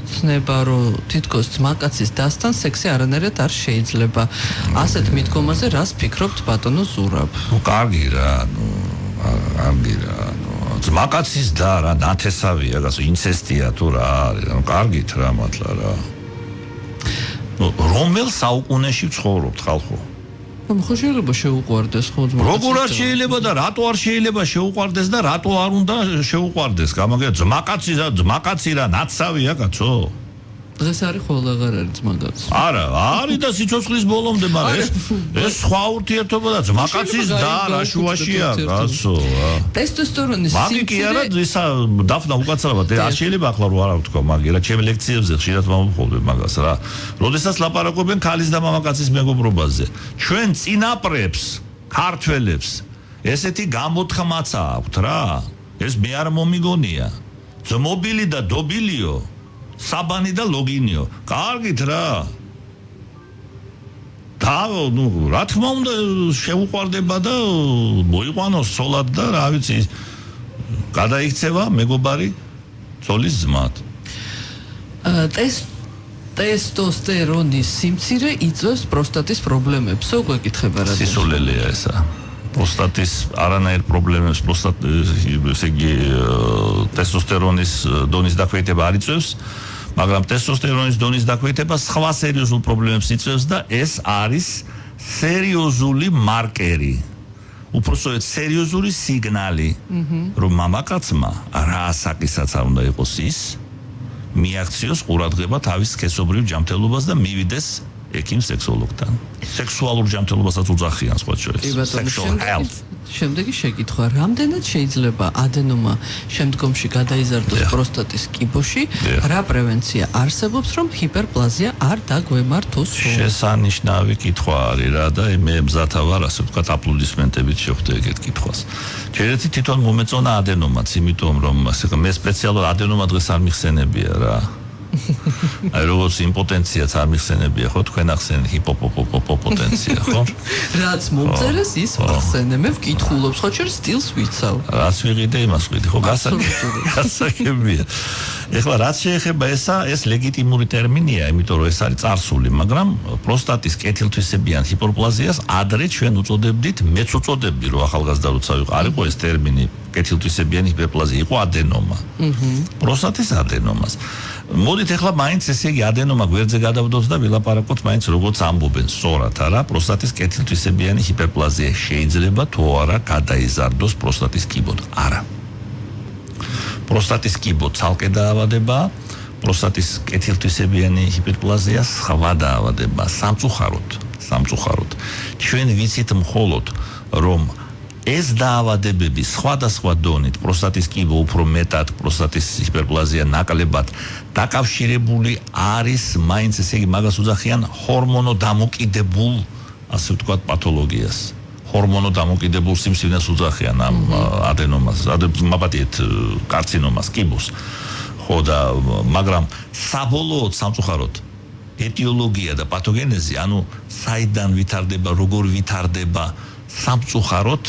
ცნება რომ თითქოს ძმაკაცის დასთან სექსი არანაირად არ შეიძლება ასეთ მიდგომაზე რას ფიქრობთ ბატონო ზურაბ ნუ კარგი რა კარგი რა ძმაკაცის და რა ნათესავია გასო ინცესტია თუ რა არის ანუ კარგით რა მართლა რა ნუ რომელ საუკუნეში ცხოვრობთ ხალხო ხო შეიძლება შეუყვარდეს ხო ძმაკაცს როგორ არ შეიძლება და რატო არ შეიძლება შეუყვარდეს და რატო არ უნდა შეუყვარდეს გამაგე ძმაკაცი რა ნაცავია კაცო დღეს არის ხოლმე აღარ არის ძმაკაცი არა არის და სიცოცხლის ბოლომდე მაგრამ ეს სხვა ურთიერთობა და ძმაკაცის და რა შუაშია კაცო ტესტოსტერონის მაგი კი არა ისა დაფნა უკაცრავად არ შეიძლება ახლა რო არა ვთქვა მაგი რა ჩემ ლექციებზე ხშირად მომხოლვე მაგას რა როდესაც ლაპარაკობენ ქალის და მამაკაცის მეგობრობაზე ჩვენ წინაპრებს ქართველებს ესეთი გამოთხმაც აქვთ რა ეს მე არ მომიგონია ძმობილი და დობილიო საბანი და ლოგინიო კარგით რა და ნუ რა თქმა უნდა შეუყვარდება და მოიყვანოს ცოლად და რა ვიცი გადაიქცევა მეგობარი ცოლის ძმად ტესტოსტერონის სიმცირე იწვევს პროსტატის პრობლემებს უკვე გითხება რა სისულელეა ესა პროსტატის არანაირ პრობლემებს ესე იგი ტესტოსტერონის დონის დაქვეითება არ იწვევს მაგრამ ტესტოსტერონის დონის დაქვეითება სხვა სერიოზულ პრობლემებს იწვევს და ეს არის სერიოზული მარკერი უпростоეთ სერიოზული სიგნალი რომ მამაკაცმა რა ასაკისაც არ უნდა იყოს ის მიაქციოს ყურადღება თავის სქესობრივ ჯანმრთელობას და მივიდეს ექიმ სექსოლოგთან სექსუალურ ჯანმრთელობასაც უძახიან სხვა შორის sexual health შემდეგი შეკითხვა რამდენად შეიძლება ადენომა შემდგომში გადაიზარდოს პროსტატის კიბოში რა პრევენცია არსებობს რომ ჰიპერპლაზია არ დაგვემართოს შესანიშნავი კითხვა არის რა და მე მზათა ვარ ასე ვთქვათ აპლოდისმენტებით შევხვდე ეგეთ კითხვას შეიძლება თვითონ მომეწონა ადენომაც იმიტომ რომ მე სპეციალურად ადენომა დღეს არ მიხსენებია რა აი როგორც იმპოტენციაც არ მიხსენებია ხო თქვენ ახსენეთ ჰიპოპოპოპოტენცია ხო რაც მომწერეს ის ვახსენე მე ვკითხულობ ხო შენ სტილს ვიცავ რაც ვიყიდე იმას ვყიდი ხო გასაგებია ეხლა რაც შეეხება ეს ლეგიტიმური ტერმინია იმიტომ რომ ეს არის წარსული მაგრამ პროსტატის კეთილთვისებიან ჰიპერპლაზიას ადრე ჩვენ უწოდებდით მეც უწოდებდი რომ ახალგაზრდა როცა ვიყო არ იყო ეს ტერმინი კეთილთვისებიანი ჰიპერპლაზია იყო ადენომა პროსტატის ადენომას მოდით ეხლა მაინც ესე იგი ადენომა გვერდზე გადავდოთ და ვილაპარაკოთ მაინც როგორც ამბობენ სწორად არა პროსტატის კეთილთვისებიანი ჰიპერპლაზია შეიძლება თუ არა გადაიზარდოს პროსტატის კიბოდ არა პროსტატის კიბო ცალკე დაავადება პროსტატის კეთილთვისებიანი ჰიპერპლაზია სხვა დაავადება სამწუხაროდ ჩვენ ვიცით მხოლოდ რომ ეს დაავადებები სხვადასხვა დონით პროსტატის კიბო უფრო მეტად პროსტატის ჰიპერპლაზია ნაკლებად დაკავშირებული არის მაინც ესე იგი მაგას უძახიან ჰორმონოდამოკიდებულ ასე ვთქვათ პათოლოგიას ჰორმონოდამოკიდებულ სიმსივნეს უძახიან ამ ადენომას მაბადიეთ კარცინომას კიბოს ხო და მაგრამ საბოლოოდ სამწუხაროდ ეტიოლოგია და პათოგენეზი ანუ საიდან ვითარდება როგორ ვითარდება სამწუხაროდ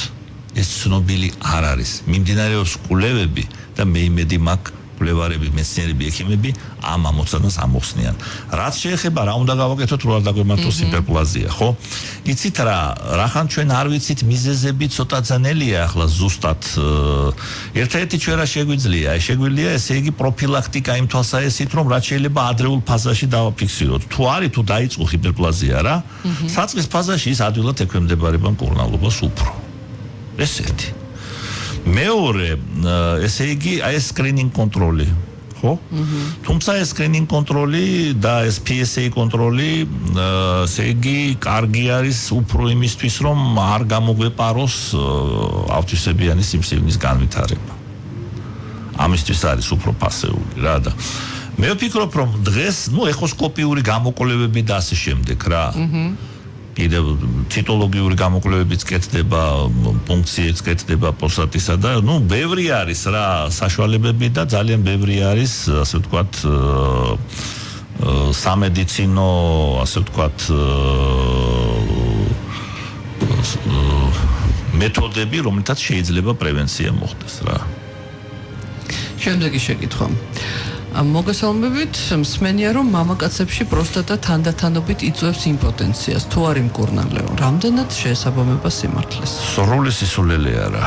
ეს ცნობილი არ არის მიმდინარეობს კვლევები და მე იმედი მაქვს კვლევარები მეცნიერები ექიმები ამ ამოცანას ამოხსნიან რაც შეეხება რა უნდა გავაკეთოთ რო არ დაგვემართოს ჰიპერპლაზია ხო იცით რახან ჩვენ არ ვიცით მიზეზები ცოტა ძნელია ახლა ზუსტად ერთადერთი ჩვენ რა შეგვიძლია ესე იგი პროფილაქტიკა იმ თვალსაჩინო რომ რაც შეიძლება ადრეულ ფაზაში დავაფიქსიროთ თუ არის თუ დაიწყო ჰიპერპლაზია რა საწყის ფაზაში ის ადვილად ექვემდებარება მკურნალობას უფრო ესეთი მეორე ესე იგი ეს სკრინინგ კონტროლი ხო თუმცა ეს სკრინინგ კონტროლი და ეს PSA კონტროლი ესე იგი კარგი არის უფრო იმისთვის რომ არ გამოგვეპაროს ავტისებიანი სიმსივნის განვითარება ამისთვის არის უფრო პასეული რა და მე ვფიქრობ რომ დღეს ეხოსკოპიური გამოკვლევები და ასე შემდეგ რა კიდევ ციტოლოგიური გამოკვლევებიც კეთდება, ფუნქციებიც კეთდება პროსტატისა და ბევრი არის რა საშუალებები და ძალიან ბევრი არის, ასე ვთქვათ, სამედიცინო, ასე ვთქვათ, მეთოდები, რომლითაც შეიძლება პრევენცია მოხდეს რა. შემდეგი შეკითხვა. მოგესალმებით, მსმენია რომ მამაკაცებში პროსტატა თანდათანობით იწვევს იმპოტენციას, თუ არ იმკურნალეო. რამდენად შეესაბამება სიმართლეს? სრული სისულელე არა.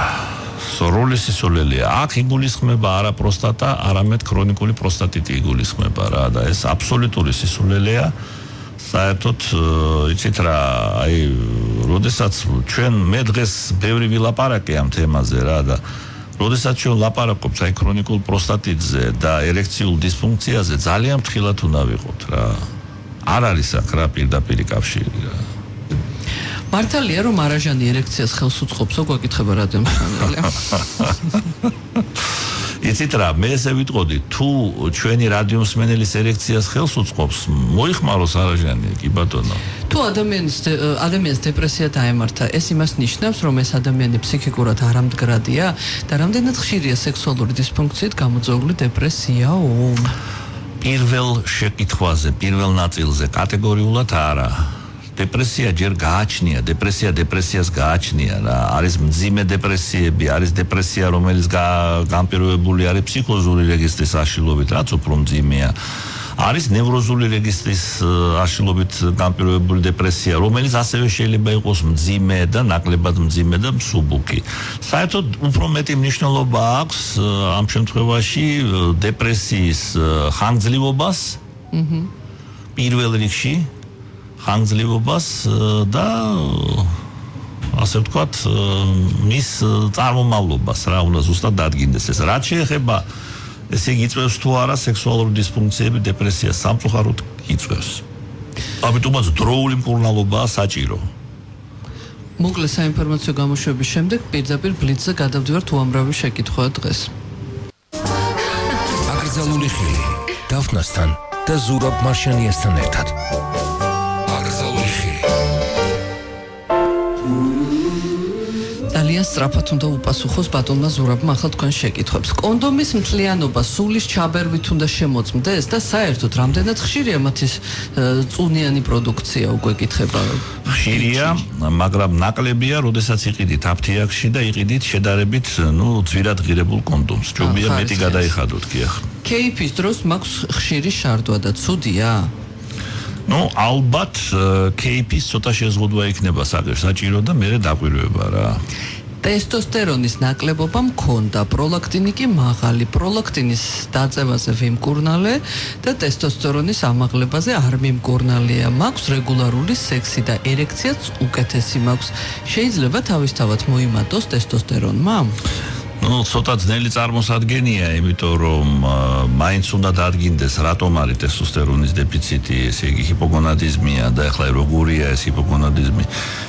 სრული სისულელეა. აქ იგულისხმება არა პროსტატა, არამედ ქრონიკული პროსტატიტი იგულისხმება რა და ეს აბსოლუტური სისულელეა. საერთოდ იცით რა, აი, როდესაც მე დღეს ბევრი ვილაპარაკე ამ თემაზე რა და როდესაც ჩვენ ლაპარაკობთ აი ქრონიკულ პროსტატიტზე და ერექციულ დისფუნქციაზე ძალიან ფრთხილად უნდა ვიყოთ რა. არ არის აქ რა პირდაპირი კავშირი რა. მართალია რომ არაჟანი ერექციას ხელს უწყობს, გვეკითხება რადიო მსმენელი. იცით რა, მე ესე ვიტყოდი, თუ ჩვენი რადიო მსმენელის ერექციას ხელს უწყობს, მოიხმაროს არაჟანი, კი ბატონო. თუ ადამიანს დეპრესია დაემართა, ეს იმას ნიშნავს, რომ ეს ადამიანი ფსიქიკურად არამდგრადია და რამდენად ხშირია სექსუალური დისფუნქციით გამოწვეული დეპრესიაო? პირველ შეკითხვაზე, პირველ ნაწილზე კატეგორიულად არა. დეპრესია ჯერ გააჩნია, დეპრესიას გააჩნია რა. არის მძიმე დეპრესიები, არის დეპრესია, რომელიც განპირობებული არის ფსიქოზური რეგისტრის აშლილობით, რაც უფრო მძიმეა. არის ნევროზული რეგისტრის აშლილობით განპირობებული დეპრესია, რომელიც ასევე შეიძლება იყოს მძიმე და ნაკლებად მძიმე და მსუბუქი. საერთოდ უფრო მეტი მნიშვნელობა აქვს ამ შემთხვევაში დეპრესიის ხანგრძლივობას, პირველ რიგში ხანგრძლივობას და ასე ვთქვათ, მის წარმომავლობას რა უნდა ზუსტად დადგინდეს ეს. რაც შეეხება ესე იგი იწვევს თუ არა სექსუალური დისფუნქციები დეპრესიას, სამწუხაროდ იწვევს. ამიტომაც დროული მკურნალობაა საჭირო. მოკლე საინფორმაციო გამოშვების შემდეგ პირდაპირ ბლიცზე გადავდივართ უამრავი შეკითხვა დღეს. აკრძალული ხილი დაფნასთან და ზურაბ მარშანიასთან ერთად. ძალიან სწრაფად უნდა უპასუხოს ბატონმა ზურაბმა ახლა თქვენ შეკითხვებს. კონდომის მთლიანობა სულის ჩაბერვით უნდა შემოწმდეს და საერთოდ რამდენად ხშირია მათი წუნიანი პროდუქცია უკვე კითხება? ხშირია, მაგრამ ნაკლებია, როდესაც იყიდით აფთიაქში და იყიდით შედარებით, ძვირად ღირებულ კონდომს. ჯობია მეტი გადაიხადოთ კი ახლა. кейფის დროს მაქვს ხშირი შარდვა და ცუდია? ალბათ кейფის ცოტა შეზღუდვა იქნება საჭირო და მერე დაკვირვება რა. ტესტოსტერონის ნაკლებობა მქონდა, პროლაქტინი კი მაღალი, პროლაქტინის დაწევაზე ვიმკურნალე და ტესტოსტერონის ამაღლებაზე არ მიმკურნალია. მაქვს რეგულარული სექსი და ერექციაც უკეთესი მაქვს. შეიძლება თავისთავად მოიმატოს ტესტოსტერონმა? ცოტა ძნელი წარმოსადგენია, იმიტომ რომ მაინც უნდა დადგინდეს რატომ არის ტესტოსტერონის დეფიციტი, ესე იგი ჰიპოგონადიზმია და ეხლა როგორია ეს ჰიპოგონადიზმი.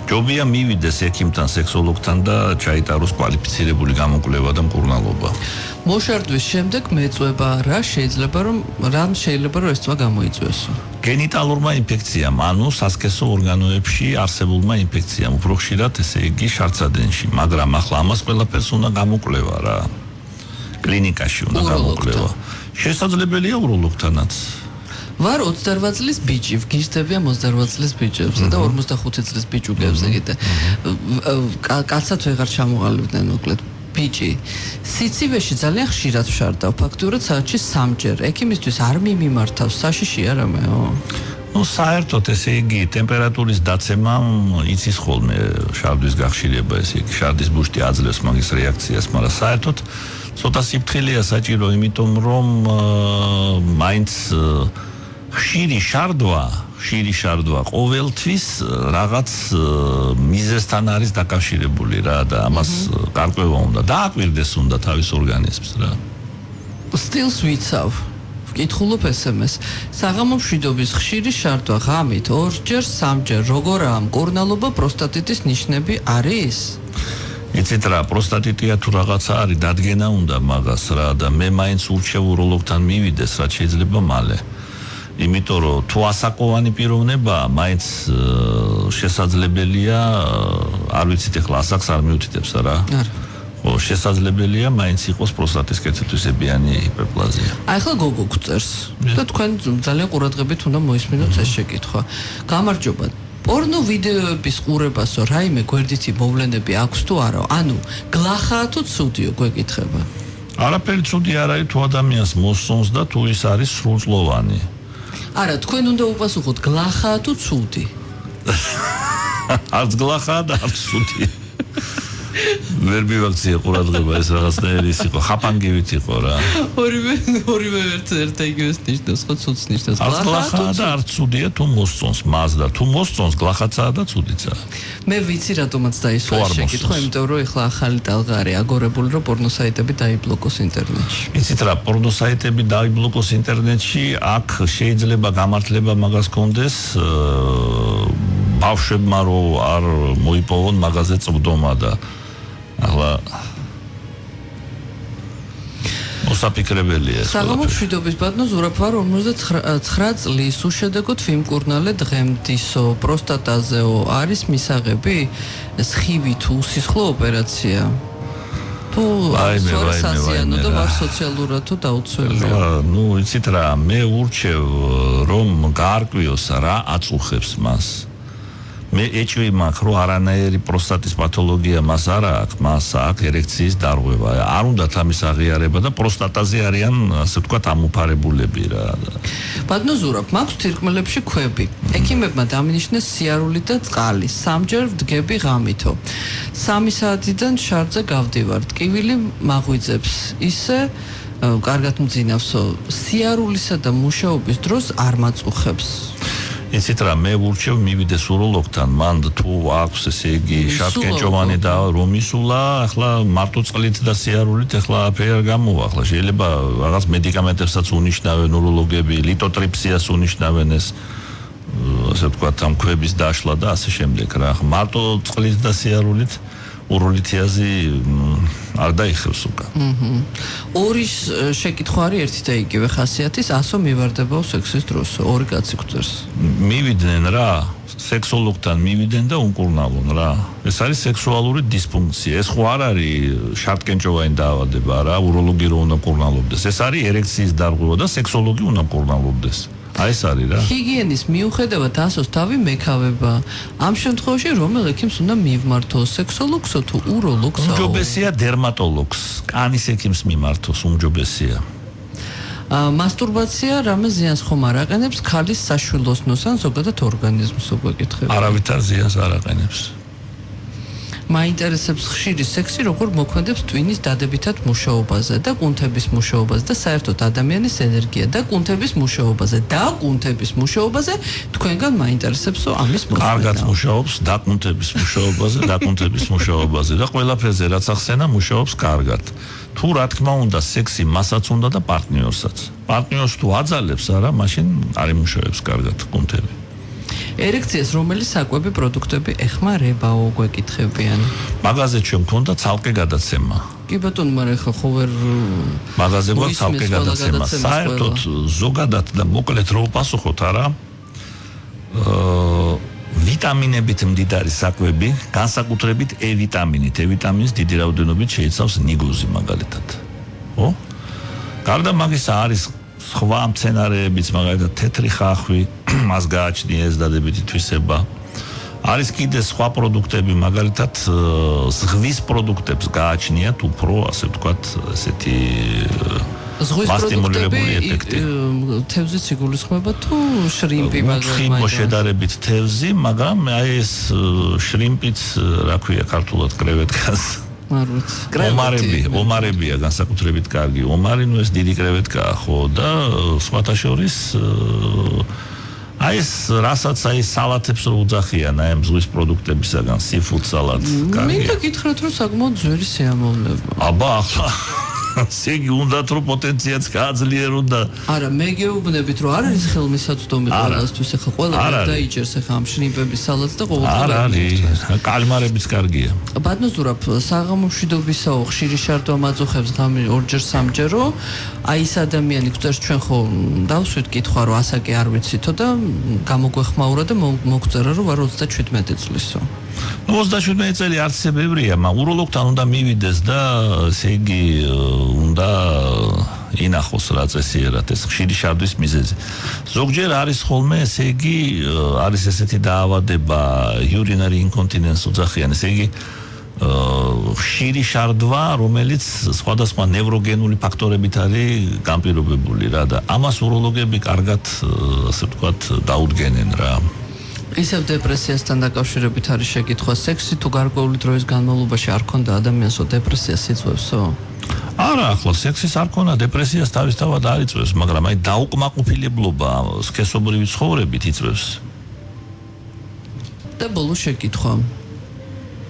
ჯობია მივიდეს ექიმთან, სექსოლოგთან და ჩაიტაროს კვალიფიცირებული გამოკვლევა და მკურნალობა. მოშარდვის შემდეგ მეწვება რა შეიძლება რომ ეს თვა გამოიწვიოს? გენიტალურმა ინფექციამ, ანუ სასქესო ორგანოებში არსებულმა ინფექციამ, უფრო ხშირად ესე იგი შარცადენში, მაგრამ ახლა ამას ყველაფერს უნდა გამოკვლევა რა. კლინიკაში უნდა გამოკვლევა. შესაძლებელია უროლოგთანაც. ვარ 28 წლის ბიჭი, ვგიჟდებიან 28 წლის ბიჭებზე და 45 წლის ბიჭუგებზე კიდე. კაცად ვეღარ ჩამოყალიბდნენ მოკლედ. ბიჭი, სიცივეში ძალიან ხშირად ვშარდავ, ფაქტურად საათში 3-ჯერ. ექიმისთვის არ მიმართავს, საშიში არა მეო? საერთოდ ესე იგი ტემპერატურის დაცემამ იცის ხოლმე შარდვის გახშირება, ესე იგი შარდის ბუშტი აძლევს მაგის რეაქციას, მაგრამ საერთოდ ცოტა სიფრთხილეა საჭირო, იმიტომ რომ მაინც ხშირი შარდვა ყოველთვის რაღაც მიზეზთან არის დაკავშირებული რა და ამას გარკვევა უნდა დააკვირდეს უნდა თავის ორგანიზმს რა. სტილს ვიცავ. ვკითხულობ SMS. საღამო მშვიდობის ხშირი შარდვა ღამით 2-ჯერ 3-ჯერ როგორაა მკურნალობა პროსტატიტის ნიშნები არის? იცით რა, პროსტატიტია თუ რაღაცა არის, დადგენა უნდა მაგას რა და მე მაინც ურჩევ უროლოგთან მივიდეს, რაც შეიძლება მალე. იმიტომ რომ თუ ასაკოვანი პიროვნებაა, მაინც შესაძლებელია, არ ვიცით ახლა ასაკს არ მიუთითებს რა. ხო, შესაძლებელია მაინც იყოს პროსტატის კეთილთვისებიანი ჰიპერპლაზია. აი ახლა გოგო გწერს და თქვენ ძალიან ყურადღებით უნდა მოისმინოთ ეს შეკითხვა. გამარჯობა. პორნო ვიდეოების ყურებასო რაიმე გვერდითი მოვლენები აქვს თუ არა? ანუ გლახაა თუ ცუდიო გვეკითხება? არაფერი ცუდი არ არის თუ ადამიანს მოსწონს და თუ ის არის სრულწლოვანი. არა, თქვენ უნდა უპასუხოთ გლახაა თუ ცუდი? არც გლახაა და არც ცუდი. ვერ მივაქცია ყურადღება ეს რაღაცნაირი ის იყო, ხაფანგივით იყო რა. ორივე ერთ იგივეს ნიშნავს, ხო ცუდს ნიშნავს. გლახაა და არც ცუდია თუ მოსწონს მას და თუ მოსწონს გლახაცაა და ცუდიცაა. მე ვიცი რატომაც დაისვა შეკითხვა, იმიტომ რომ ეხლა ახალი ტალღა არის აგორებული, რომ პორნო საიტები დაიბლოკოს ინტერნეტში. იცით რა, პორნო საიტები დაიბლოკოს ინტერნეტში, აქ შეიძლება გამართლება მაგას კონდეს ბავშვებმა რომ არ მოიპოვონ მაღაზია წვდომა და ახლა მოსაფიქრებელია. საღამო მშვიდობის ბატონო ზურაბ 59 წლის უშედეგოდ ვიმკურნალე დღემდისო პროსტატაზეო არის მისაღები სხივი თუ უსისხლო ოპერაცია თუ სასაზიანო და ვარ სოციალურად თუ დაუცველია. ნუ იცით რა, მე ურჩევ რომ გაარკვიოს რა აწუხებს მას. მე ეჭვი მაქვს რომ არანაირი პროსტატის პათოლოგია მას არ აქვს, მას აქვს ერექციის დარღვევა. არ უნდათ ამის აღიარება და პროსტატაზე არიან ასე ვთქვათ ამუფარებულები რა. ბატონო ზურაბ, მაქვს თირკმელებში ქვები. ექიმებმა დამინიშნეს სიარული და წყალი. სამჯერ ვდგები ღამითო. 3 საათიდან შარდზე გავდივარ. ტკივილი მაღვიძებს. ისე კარგად მძინავსო. სიარულისა და მუშაობის დროს არ მაწუხებს. იცით რა, მე ვურჩევ მივიდეს უროლოგთან, მან თუ აქვს ესე იგი შატკენჭოვანი და რომ ისულა, ახლა მარტო წყლით და სიარულით ახლააფერი არ გამოვა, ახლა შეიძლება რაღაც მედიკამენტებსაც უნიშნავენ უროლოგები, ლიტოტრიფსიას უნიშნავენ ეს ასე ვთქვათ ამ ქვების დაშლა და ასე შემდეგ რა. მარტო წყლით და სიარულით უროლითიაზი არ დაიხევს უკან. ორი შეკითხვა არის ერთი და იგივე ხასიათის, ასო მივარდებაო სექსის დროს, ორი კაცი გვწერს. მივიდნენ რა, სექსოლოგთან მივიდნენ და უმკურნალონ რა. ეს არის სექსუალური დისფუნქცია. ეს ხო არ არის შარტკენჭოვანი დაავადება რა, უროლოგი რო უნდა მკურნალობდეს. ეს არის ერექციის დარღვევა და სექსოლოგი უნდა მკურნალობდეს. აი ეს არის რა. ჰიგიენის მიუხედავად ასოს თავი მეკავება. ამ შემთხვევაში რომელ ექიმს უნდა მივმართოს, სექსოლოგსო თუ უროლოგსო? უმჯობესია დერმატოლოგს, კანის ექიმს მიმართოს, უმჯობესია. მასტურბაცია რამე ზიანს ხომ არ აყენებს ქალის საშვილოსნოს ან ზოგადად ორგანიზმს უგვეკითხება? არავითარ ზიანს არ აყენებს. მაინტერესებს ხშირი სექსი როგორ მოქმედებს ტვინის დადებითად მუშაობაზე და კუნთების მუშაობაზე და საერთოდ ადამიანის ენერგია და კუნთების მუშაობაზე თქვენგან მაინტერესებსო ამის მოსმენა. კარგად მუშაობს დაკუნთების მუშაობაზე და ყველაფერზე რაც ახსენა მუშაობს კარგად. თუ რა თქმა უნდა სექსი მასაც უნდა და პარტნიორსაც. პარტნიორს თუ აძალებს არა, მაშინ არ იმუშავებს კარგად კუნთები. ერექციას რომელი საკვები პროდუქტები ეხმარებაო გვეკითხებიან? მაღაზია ჩვენ მქონდა ცალკე გადაცემა. კი ბატონო, მაგრამ ხო ვერ მაღაზია გვაქვს ცალკე გადაცემა. საერთოდ ზოგადად და მოკლედ რო ვპასუხოთ არა, ვიტამინებით მდიდარი საკვები, განსაკუთრებით E ვიტამინით. E ვიტამინის დიდი რაოდენობით შეიცავს ნიგოზი მაგალითად. ხო? გარდა მაგისა არის სხვა მცენარეებიც, მაგალითად თეთრი ხახვი, მას გააჩნია ეს დადებითი თვისება. არის კიდე სხვა პროდუქტები, მაგალითად ზღვის პროდუქტებს გააჩნიათ უფრო, ასე ვთქვათ, ესეთი ზღვის პროდუქტები თევზიც იგულისხმება თუ შრიმპი მაგალითად? მოშედარებით თევზი, მაგრამ აი ეს შრიმპიც, რა ქვია ქართულად კრევეტკას. ომარებია განსაკუთრებით კარგი. ომარი ნუ ეს დიდი კრევეტკაა ხო და სხვათა შორის აი ეს რასაც აი სალათებს რო უძახიან აი ამ ზღვის პროდუქტებისაგან seafood salad კარგია. მინდა გითხრათ რომ საკმაოდ ძველი სიამოვნება. აბა ახლა სიგი უნდათ რომ პოტენციაც გააძლიერონ და არა მე გეუბნებით რომ არ არის ხელმისაწვდომი ყველასთვის ახლა ყველა დაიჭერს ახლა ამ შრიმპების სალატს და არ არის კალმარებიც კარგია ბატონო ზურაბ საღამო მშვიდობისაო ხშირი შარდვა მაწუხებს ღამე ორჯერ სამჯერო აი ეს ადამიანი გვწერს ჩვენ ხო დავსვით კითხვა რომ ასაკი არ ვიცითო და გამოგვეხმაურა და მოგწერა რომ ვარ 37 წლისო 37 წელი არც ბევრია, მაგრამ უროლოგთან უნდა მივიდეს და ესე იგი უნდა ინახოს რა წესიერად ეს ხშირი შარდვის მიზეზი. ზოგჯერ არის ხოლმე ესე იგი არის ესეთი დაავადება urinary incontinence ოძახიანი, ესე იგი ხშირი შარდვა, რომელიც სხვადასხვა ნევროგენული ფაქტორებით არის განპირობებული რა და ამას უროლოგები კარგად ასე ვთქვათ დაუდგენენ რა. ისევ დეპრესიასთან დაკავშირებით არის შეკითხვა სექსი თუ გარკვეული დროის განმავლობაში არ ქონდა ადამიანსო დეპრესიას იწვევსო? არა, ახლა სექსის არ ქონდა დეპრესიას თავისთავად არ იწვევს, მაგრამ აი დაუკმაყოფილებლობა სქესობრივი ცხოვრებით იწვევს. და ბოლო შეკითხვა.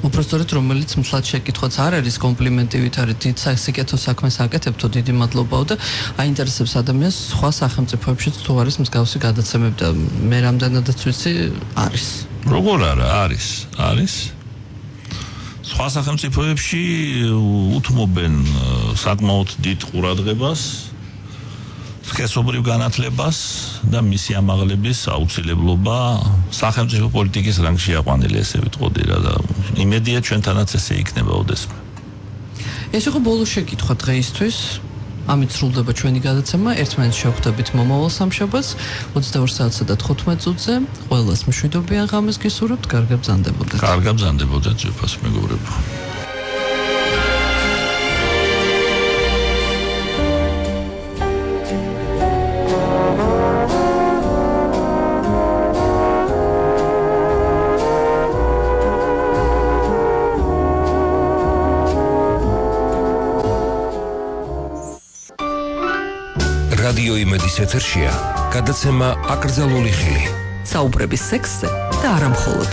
უბრალოდ რომელიც მსლად შეკითხვაც არ არის კომპლიმენტივით არის დიდ საკეთო საქმეს აკეთებთო დიდი მადლობაო და აინტერესებს ადამიანს სხვა სახელმწიფოებშიც თუ არის მსგავსი გადაცემები და მე რამდენადაც ვიცი არის როგორ არა არის სხვა სახელმწიფოებში უთმობენ საკმაოდ დიდ ყურადღებას სქესობრივ განათლებას და მისი ამაღლების აუცილებლობა სახელმწიფო პოლიტიკის რანგში აყვანილი ესე ვიტყოდი რა და იმედია ჩვენთანაც ესე იქნება ოდესმე. ეს იყო ბოლო შეკითხვა დღეისთვის. ამით სრულდება ჩვენი გადაცემა. ერთმანეთს შევხვდებით მომავალ სამშაბათს 22 საათსა და 15 წუთზე. ყველას მშვიდობიან ღამეს გისურვებთ. კარგად ბრძანდებოდეთ. კარგად ბრძანდებოდეთ ძვირფას მეგობრებო. რადიო იმედის ეთერშია გადაცემა აკრძალული ხილი. საუბრები სექსზე და არა მხოლოდ.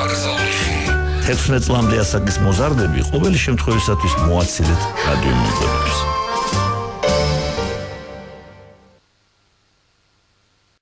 აკრძალული ხილი. 16 წლამდე ასაკის მოზარდები ყოველი შემთხვევისათვის მოაცილეთ რადიო იმედს.